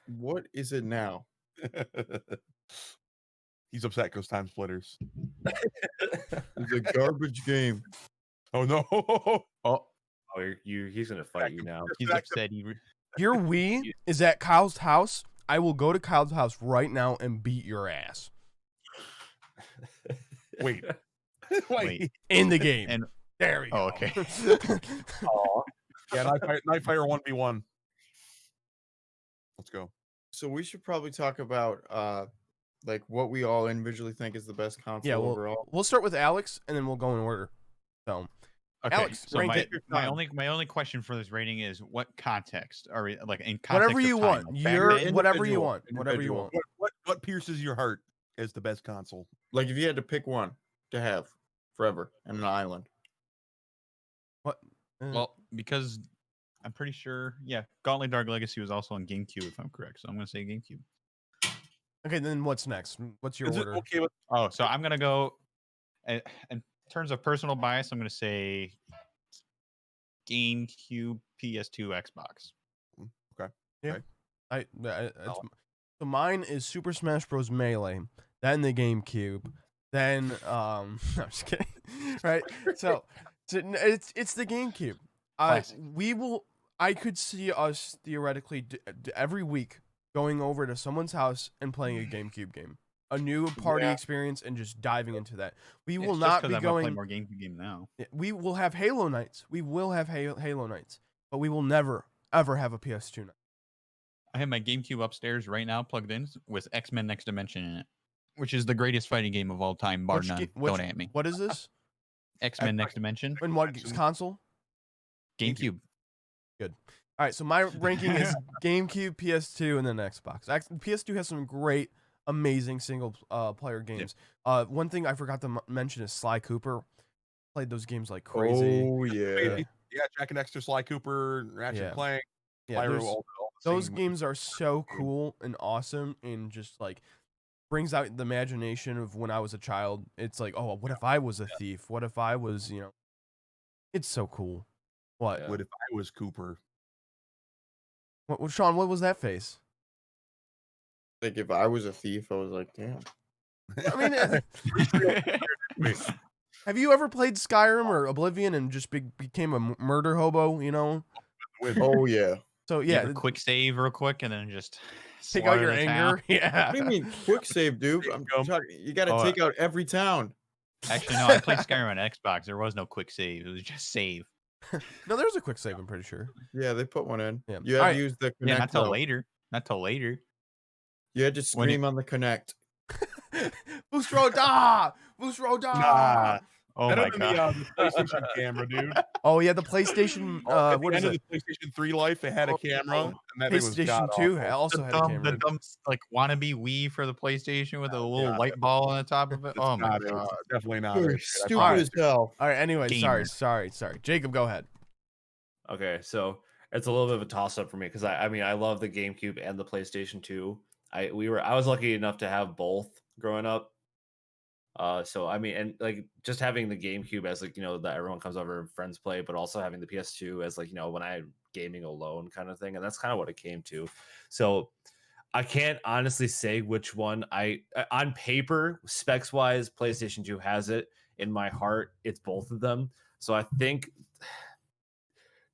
What is it now? He's upset because time splitters. It's a garbage game. Oh no! Oh, Oh, he's gonna fight you now. he's upset. Your Wii is at Kyle's house. I will go to Kyle's house right now and beat your ass Wait, Wait. in the game. And There we go. oh, okay. Aw. yeah, Night Fighter 1v1. Let's go. So we should probably talk about like what we all individually think is the best console Yeah, overall. we'll start with Alex and then we'll go in order. So, Okay, Alex, so rank my, it. my only question for this rating is what context are we like in context Whatever of you time, want. like, You're back then? whatever you Individual. want. Whatever you want. What pierces your heart as the best console? Like if you had to pick one to have forever and an island. What? Well, because I'm pretty sure, yeah, Gauntlet Dark Legacy was also on GameCube, if I'm correct. So I'm gonna say GameCube. Okay, then what's next? What's your Is it order? okay with Oh, so I'm gonna go. In terms of personal bias, I'm gonna say GameCube, PS2, Xbox. So mine is Super Smash Bros. Melee, then the GameCube, then no, I'm just kidding. Right? So it's the GameCube. Classic. I could see us theoretically every week going over to someone's house and playing a GameCube game, a new party experience, and just diving into that. We will not be I'm gonna going. play more GameCube game now. We will have Halo nights. We will have Halo nights, but we will never ever have a PS2 night. I have my GameCube upstairs right now plugged in with X-Men Next Dimension in it, which is the greatest fighting game of all time, bar none. Don't at me. What is this? X-Men Next Dimension, And what console? GameCube. All right, so my ranking is GameCube, PS2, and then Xbox. PS2 has some great, amazing single player games. One thing I forgot to mention is Sly Cooper. Played those games like crazy. Oh yeah. yeah, Jack and Dexter, Sly Cooper, Ratchet and Clank, Yeah, Pyro, there's- all the those same- games are so cool and awesome, and just like brings out the imagination of when I was a child. It's like, oh, what if I was a thief? What if I was, It's so cool. What? Yeah. What if I was Cooper? What, Sean? What was that face? Like if I was a thief, I was like, damn. I mean, have you ever played Skyrim or Oblivion and just became a murder hobo? Oh yeah. So Yeah, yeah, quick save real quick and then just take out slaughter your the town. anger. Yeah. What do you mean quick save, dude? I'm talking, you got to Oh, take out every town. Actually, no, I played Skyrim on Xbox. There was no quick save. It was just save. No, there's a quick save. I'm pretty sure. Yeah, they put one in. Yeah. You had Alright. to use the Yeah, connect. not till though. later. Not till later. You had to When it- scream on the connect. Boost Roda! Boost Roda! Nah. Oh Better my than god. the PlayStation camera, dude. Oh yeah, the PlayStation. At What the is end it? of the PlayStation 3 life, it had a camera, and that thing was PlayStation god 2 awful. also had a camera. The dumb like wannabe Wii for the PlayStation with a little God. light ball on the top of it. It's Oh my not it. god. It's definitely not You're it. stupid Alright. as hell. All right. Anyway, Gamer. sorry. Jacob, go ahead. Okay, so it's a little bit of a toss up for me because I mean I love the GameCube and the PlayStation 2. I was lucky enough to have both growing up. So I mean, and like just having the GameCube as like that everyone comes over and friends play, but also having the PS2 as like when I'm gaming alone kind of thing, and that's kind of what it came to. So I can't honestly say which one on paper, specs wise, PlayStation 2 has it. In my heart, it's both of them. So I think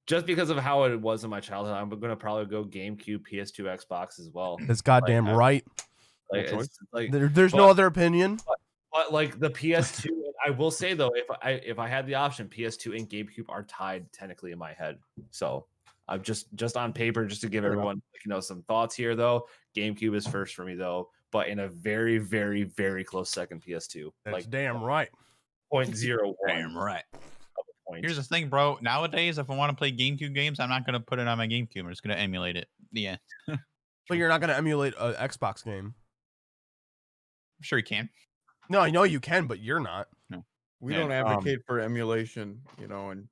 just because of how it was in my childhood, I'm gonna probably go GameCube, PS2, Xbox as well. That's goddamn right. Like, Cool it's like There's no other opinion. but like the PS2, I will say though, if I had the option, PS2 and GameCube are tied technically in my head. So I'm just on paper, just to give everyone some thoughts here though. GameCube is first for me though, but in a very, very, very close second, PS2. That's like damn right. 0.01. Damn right. Point. Here's the thing, bro. Nowadays, if I want to play GameCube games, I'm not gonna put it on my GameCube. I'm just gonna emulate it. Yeah. But you're not gonna emulate an Xbox game. I'm sure you can. No, I know you can, but you're not. No. We don't advocate for emulation, and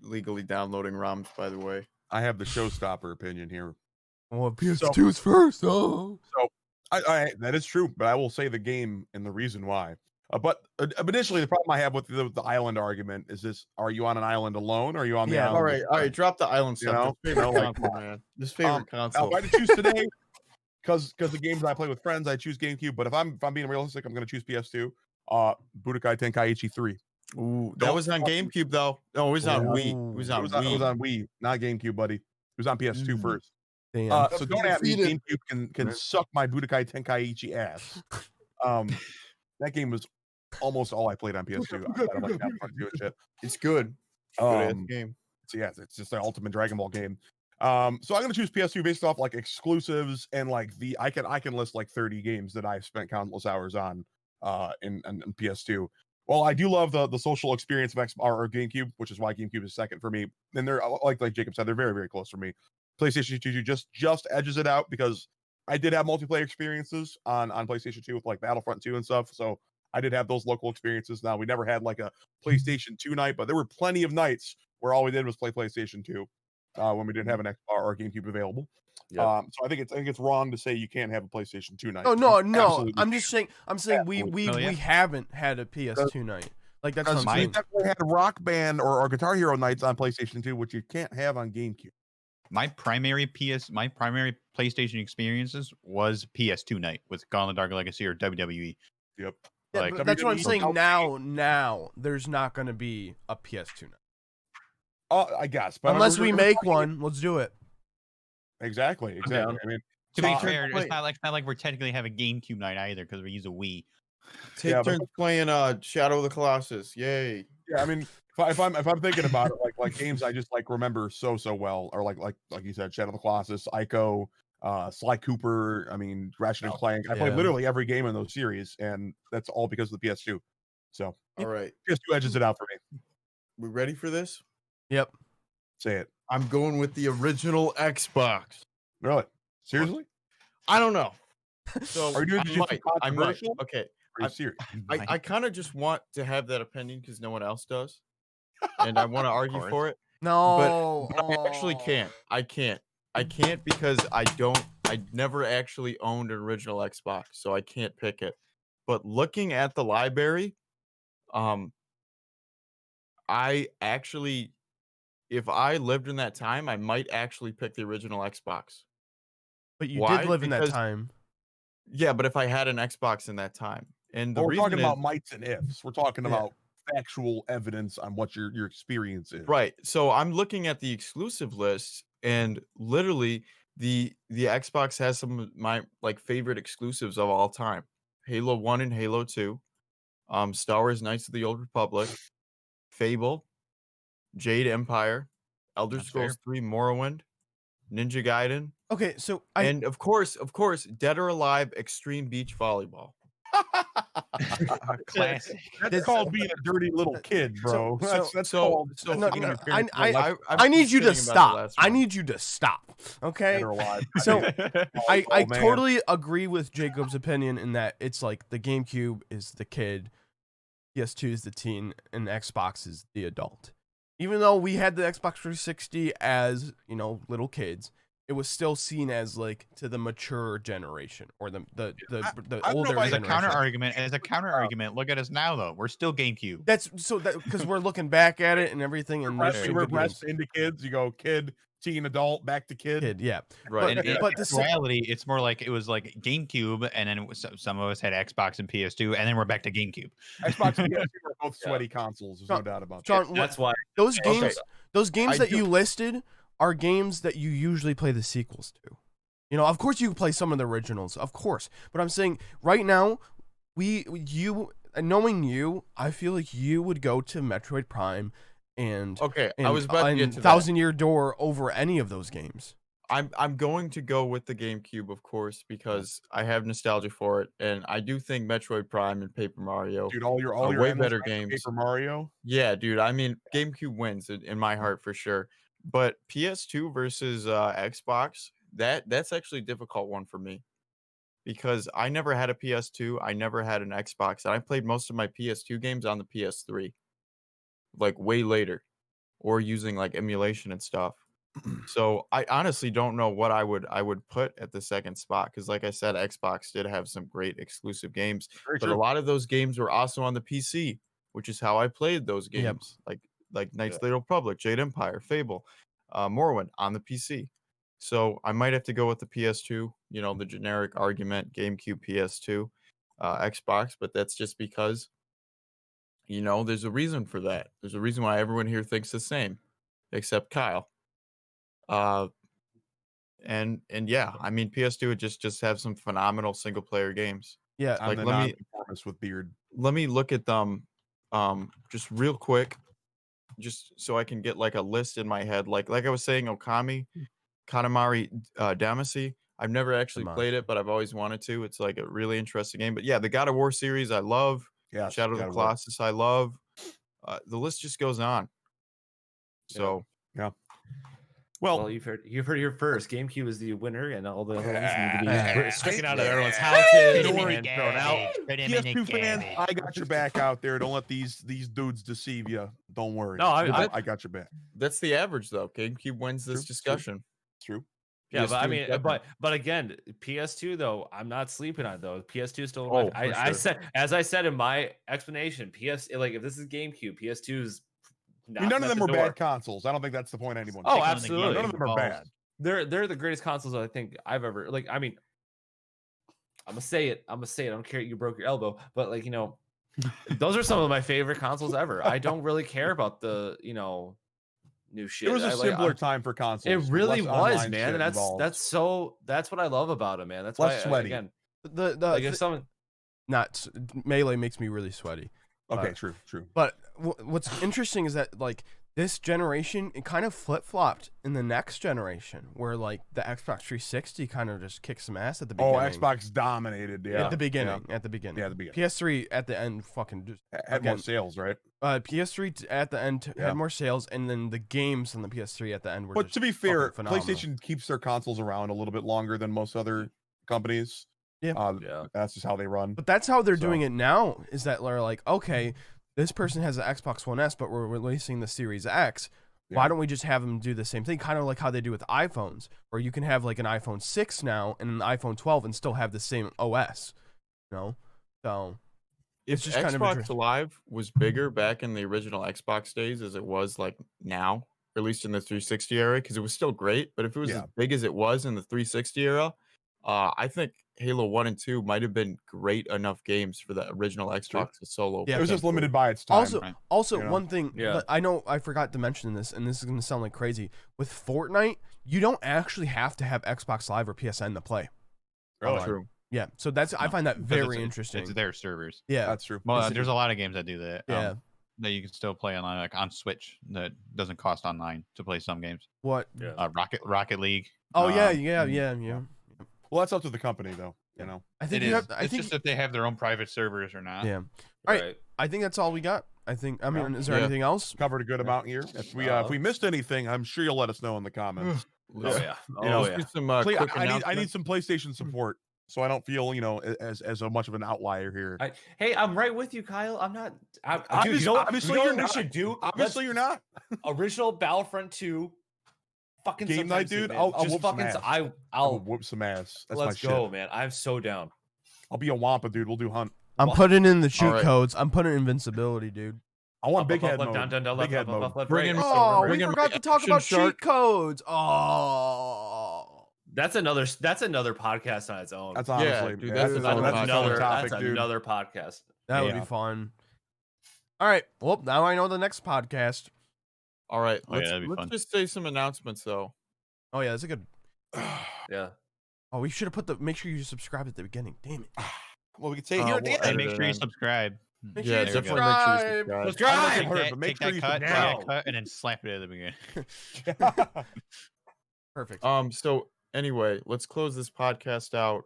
legally downloading ROMs, by the way. I have the showstopper opinion here. Oh, PS2's first. Oh. So I that is true, but I will say the game and the reason why. But initially, the problem I have with the island argument is this: are you on an island alone, or are you on the island? All right, drop the island stuff. This favorite like, console, man. This favorite console. Now, if I had to choose today, because the games I play with friends, I choose GameCube. But if I'm being realistic, I'm going to choose PS2. Budokai Tenkaichi 3. Ooh, that was on GameCube though. No, it was on Wii. It was on Wii. It was on Wii, not GameCube, buddy. It was on PS2 first. Damn. So don't at me. GameCube can suck my Budokai Tenkaichi ass. That game was almost all I played on PS2. It's good. Good game. So yeah, it's just the ultimate Dragon Ball game. So I'm gonna choose PS2 based off like exclusives and like I can list like 30 games that I've spent countless hours on in PS2. Well, I do love the social experience of or GameCube, which is why GameCube is second for me. And they're like Jacob said, they're very, very close for me. PlayStation 2 just edges it out because I did have multiplayer experiences on PlayStation 2 with like Battlefront 2 and stuff. So I did have those local experiences. Now, we never had like a PlayStation 2 night, but there were plenty of nights where all we did was play PlayStation 2 when we didn't have an Xbox or GameCube available. Yep. So I think it's wrong to say you can't have a PlayStation 2 night. Oh no! I'm just saying. I'm saying we haven't had a PS2 night. Like that's what I'm saying. We definitely had Rock Band or Guitar Hero nights on PlayStation 2, which you can't have on GameCube. My primary PlayStation experiences was PS2 night with Gauntlet Dark Legacy or WWE. Yep. Yeah, Like, that's what I'm saying. Now there's not going to be a PS2 night. I guess, but unless we make one, let's do it. Exactly. I mean, to be fair, it's not like we're technically having a GameCube night either because we use a Wii. Take turns playing Shadow of the Colossus. Yay! Yeah, I mean, if I'm thinking about it, like games I just like remember so well, or like you said, Shadow of the Colossus, Ico, Sly Cooper. I mean, Ratchet and Clank. I played literally every game in those series, and that's all because of the PS2. So, all right, PS2 edges it out for me. We ready for this? Yep. Say it. I'm going with the original Xbox. Really? Seriously? I don't know. So are you doing I might. Okay. Are you serious? I kind of just want to have that opinion because no one else does, and I want to argue for it. No, but I actually can't. I can't because I never actually owned an original Xbox, so I can't pick it. But looking at the library, I actually, if I lived in that time, I might actually pick the original Xbox. But you did live in that time. Yeah, but if I had an Xbox in that time. And we're talking about mites and ifs. We're talking about factual evidence on what your experience is. Right. So I'm looking at the exclusive list, and literally the Xbox has some of my like favorite exclusives of all time: Halo 1 and Halo 2, Star Wars: Knights of the Old Republic, Fable, Jade Empire, Elder Scrolls 3 Morrowind, Ninja Gaiden. Okay, so and of course, Dead or Alive Extreme Beach Volleyball. Classic. That's called being a dirty little kid, bro. I need you to stop. I need you to stop. Okay. So I totally agree with Jacob's opinion in that it's like the GameCube is the kid, PS2 is the teen, and Xbox is the adult. Even though we had the Xbox 360 as little kids, it was still seen as like to the mature generation or the I don't know older if I- As a generation. counter argument, look at us now though. We're still GameCube. That's so that because we're looking back at it and everything, and there's you some good regress games. into kids. You go kid, teen, adult, back to kid. Kid, yeah. Right. And But in the si- reality, it's more like it was like GameCube, and then some of us had Xbox and PS2, and then we're back to GameCube. Xbox and PS2 are both sweaty consoles. There's no doubt about that. Sean, That's why those Okay. games, those games I that do- you listed are games that you usually play the sequels to. You know, of course you can play some of the originals, of course. But I'm saying right now, knowing you, I feel like you would go to Metroid Prime and Okay, I and, was about to and get to that. Thousand Year Door over any of those games. I'm going to go with the GameCube, of course, because I have nostalgia for it, and I do think Metroid Prime and Paper Mario Dude, all your are way endless better runs of games. Paper Mario. Yeah, dude. I mean, GameCube wins in my heart for sure. But PS2 versus Xbox, that's actually a difficult one for me because I never had a PS2, I never had an Xbox, and I played most of my PS2 games on the PS3, like way later, or using like emulation and stuff. So I honestly don't know what I would put at the second spot because, like I said, Xbox did have some great exclusive games, Very but a true. lot of those games were also on the PC, which is how I played those Yep. games, like Knights of the Old Republic, Jade Empire, Fable, Morrowind on the PC. So I might have to go with the PS2. You know, the generic argument: GameCube, PS2, Xbox. But that's just because, you know, there's a reason for that. There's a reason why everyone here thinks the same, except Kyle. And yeah, I mean PS2 would just have some phenomenal single player games. Yeah, I'm Like, the let me- non-conformist with beard. Let me look at them just real quick, just so I can get like a list in my head. Like I was saying, Okami, Katamari Damacy. I've never actually played it, but I've always wanted to. It's like a really interesting game. But yeah, the God of War series I love. Yeah, Shadow of the Colossus I love. The list just goes on. So Well, you've heard here first. GameCube is the winner, and all the other ones need to Yeah. be stricken out of Yeah. everyone's Don't houses worry, and thrown out. PS2 fans, I got your back out there. Don't let these dudes deceive you. Don't worry. No, I got your back. that's the average though. GameCube wins this True, true. discussion. It's true. Yeah, but I PS2 mean, is different. but again, PS2 though, I'm not sleeping on it though. PS2 is still. Oh, I for sure. said, as I said in my explanation, like if this is GameCube, PS2 is. I mean, none of them are door. bad consoles. I don't think that's the point anyone. Oh, Take one of the absolutely. None of them are bad. They're the greatest consoles I think I've ever like. I mean, I'm gonna say it. I don't care you broke your elbow, but like those are some of my favorite consoles ever. I don't really care about the new shit. It was a I, like, simpler I'm- time for consoles. It with really less was, online man, shit and involved. that's what I love about it, man. That's Less why sweaty. again, the if someone not Melee makes me really sweaty. Okay, true. But what's interesting is that like this generation, it kind of flip-flopped in the next generation, where like the Xbox 360 kind of just kicked some ass at the beginning. Oh, Xbox dominated. Yeah, At the beginning. At the beginning. Yeah, at the beginning. PS3 at the end fucking just Had more again, sales, right? PS3 at the end Yeah. had more sales, and then the games on the PS3 at the end were But just to be fair, fucking phenomenal. PlayStation keeps their consoles around a little bit longer than most other companies. Yeah. yeah. That's just how they run. But that's how they're So- doing it now, is that they're like, okay, this person has an Xbox One S, but we're releasing the Series X. Why Yeah. don't we just have them do the same thing? Kind of like how they do with iPhones, where you can have like an iPhone 6 now and an iPhone 12 and still have the same OS. You know? So If just kind of Xbox interesting. Live was bigger back in the original Xbox days as it was like now, or at least in the 360 era, because it was still great. But if it was Yeah. as big as it was in the 360 era, I think Halo 1 and 2 might have been great enough games for the original Xbox to solo. Yeah. It was just limited by its time. also, right. also You know? one thing Yeah. that I know I forgot to mention this, and this is going to sound like crazy. With Fortnite, you don't actually have to have Xbox Live or PSN to play. Really? True. Yeah, so that's I find that Because very interesting. It's their servers. Yeah, That's true. Well, It's- there's a lot of games that do that. yeah. That you can still play online, like on Switch, that doesn't cost online to play some games. What? Yeah. Rocket League. Oh yeah, um, yeah. Well, that's up to the company, though. You know. I think It you is. have. I It's think. just if they have their own private servers or not. Yeah. Right. I think that's all we got. I think. I mean, is there Yeah. anything else? Covered a good amount here. If we missed anything, I'm sure you'll let us know in the comments. Oh yeah. You know, Oh Let's yeah. do some Please, quick I need announcements. some PlayStation support, so I don't feel as a much of an outlier here. Hey, I'm right with you, Kyle. I'm not. Obviously- Dude, you know what obviously you know you're what we not. should do? Obviously, you're not. Original Battlefront 2 fucking Game night, sometime soon, dude. man. I'll Just whoop some fucking. ass. I'll I'll whoop some ass. That's let's my go, shit. man. I'm so down. I'll be a Wampa, dude. We'll do hunt. I'm putting in the cheat right. codes. I'm putting invincibility, dude. I want Up, big up, head left, mode. down, down, Big left, head up, mode. left, Bring right. in- Oh, we bring in forgot to talk Reaction about Shark. cheat codes. Oh. That's another podcast on its own. That's Yeah, honestly, dude, that's that's another another topic, that's dude. another podcast. That would Yeah. be fun. All right. Well, now I know the next podcast. All right, Oh, yeah, let's that'd be fun. just say some announcements though. Oh yeah, that's a good. Yeah. Oh, we should have put the. Make sure you subscribe at the beginning. Damn it. Well, we could say Uh, here we'll at the edit end. And make it sure you in. subscribe. Make Yeah, sure you definitely make sure you subscribe. subscribe. I'm Take gonna that, but make take sure that you cut, take subscribe. that cut, and then slap it at the beginning. Perfect. So anyway, let's close this podcast out.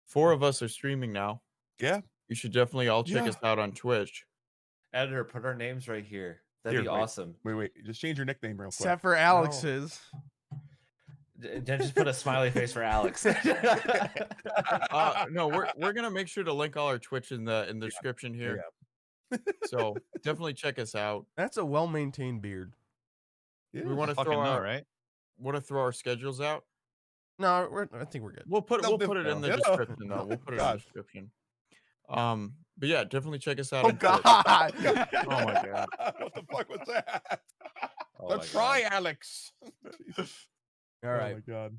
4 of us are streaming now. Yeah. You should definitely all check Yeah. us out on Twitch. Editor, put our names right here. That'd Here, be wait. awesome. Wait. Just change your nickname real quick. Except for Alex's. Then just put a smiley face for Alex. No, we're gonna make sure to link all our Twitch in the description here. So definitely check us out. That's a well-maintained beard. Yeah. We want to Fucking throw know, our right? schedules out. No, I think we're good. We'll put it in the Yeah. description though. We'll put it in the God. description. But yeah, definitely check us out. Oh on Twitch. God. Oh my God. What the fuck was that? Oh Let's my try, God. Alex. All right. Oh my god.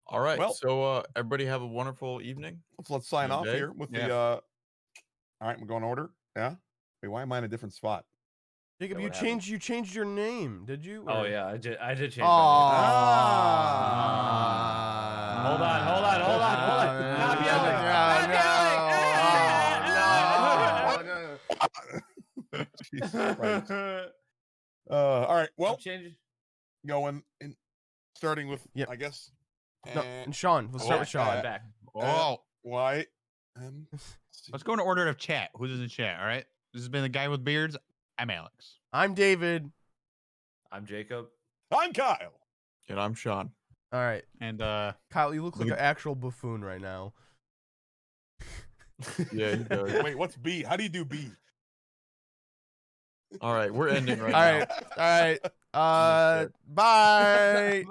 All right. Well- So everybody have a wonderful evening. Let's sign off Okay. here with Yeah. the all right, we're going order. Yeah. Wait, why am I in a different spot? Jacob, Yeah, you what happened? changed your name, did you? Oh Or- yeah, I did change my Ah. Hold on. Stop yelling. Jesus Christ. All right. Well, I'm changing. going in, starting with Yep. I guess. No, and Sean. We'll start with Oh, Sean. I'm back. Oh, Y. let's go in order of chat. Who's in the chat? All right. This has been the guy with beards. I'm Alex. I'm David. I'm Jacob. I'm Kyle. And I'm Sean. All right, And Kyle, you look like an actual buffoon right now. Yeah, he does. Wait, what's B? How do you do B? All right, we're ending right All now. right, all right. Bye.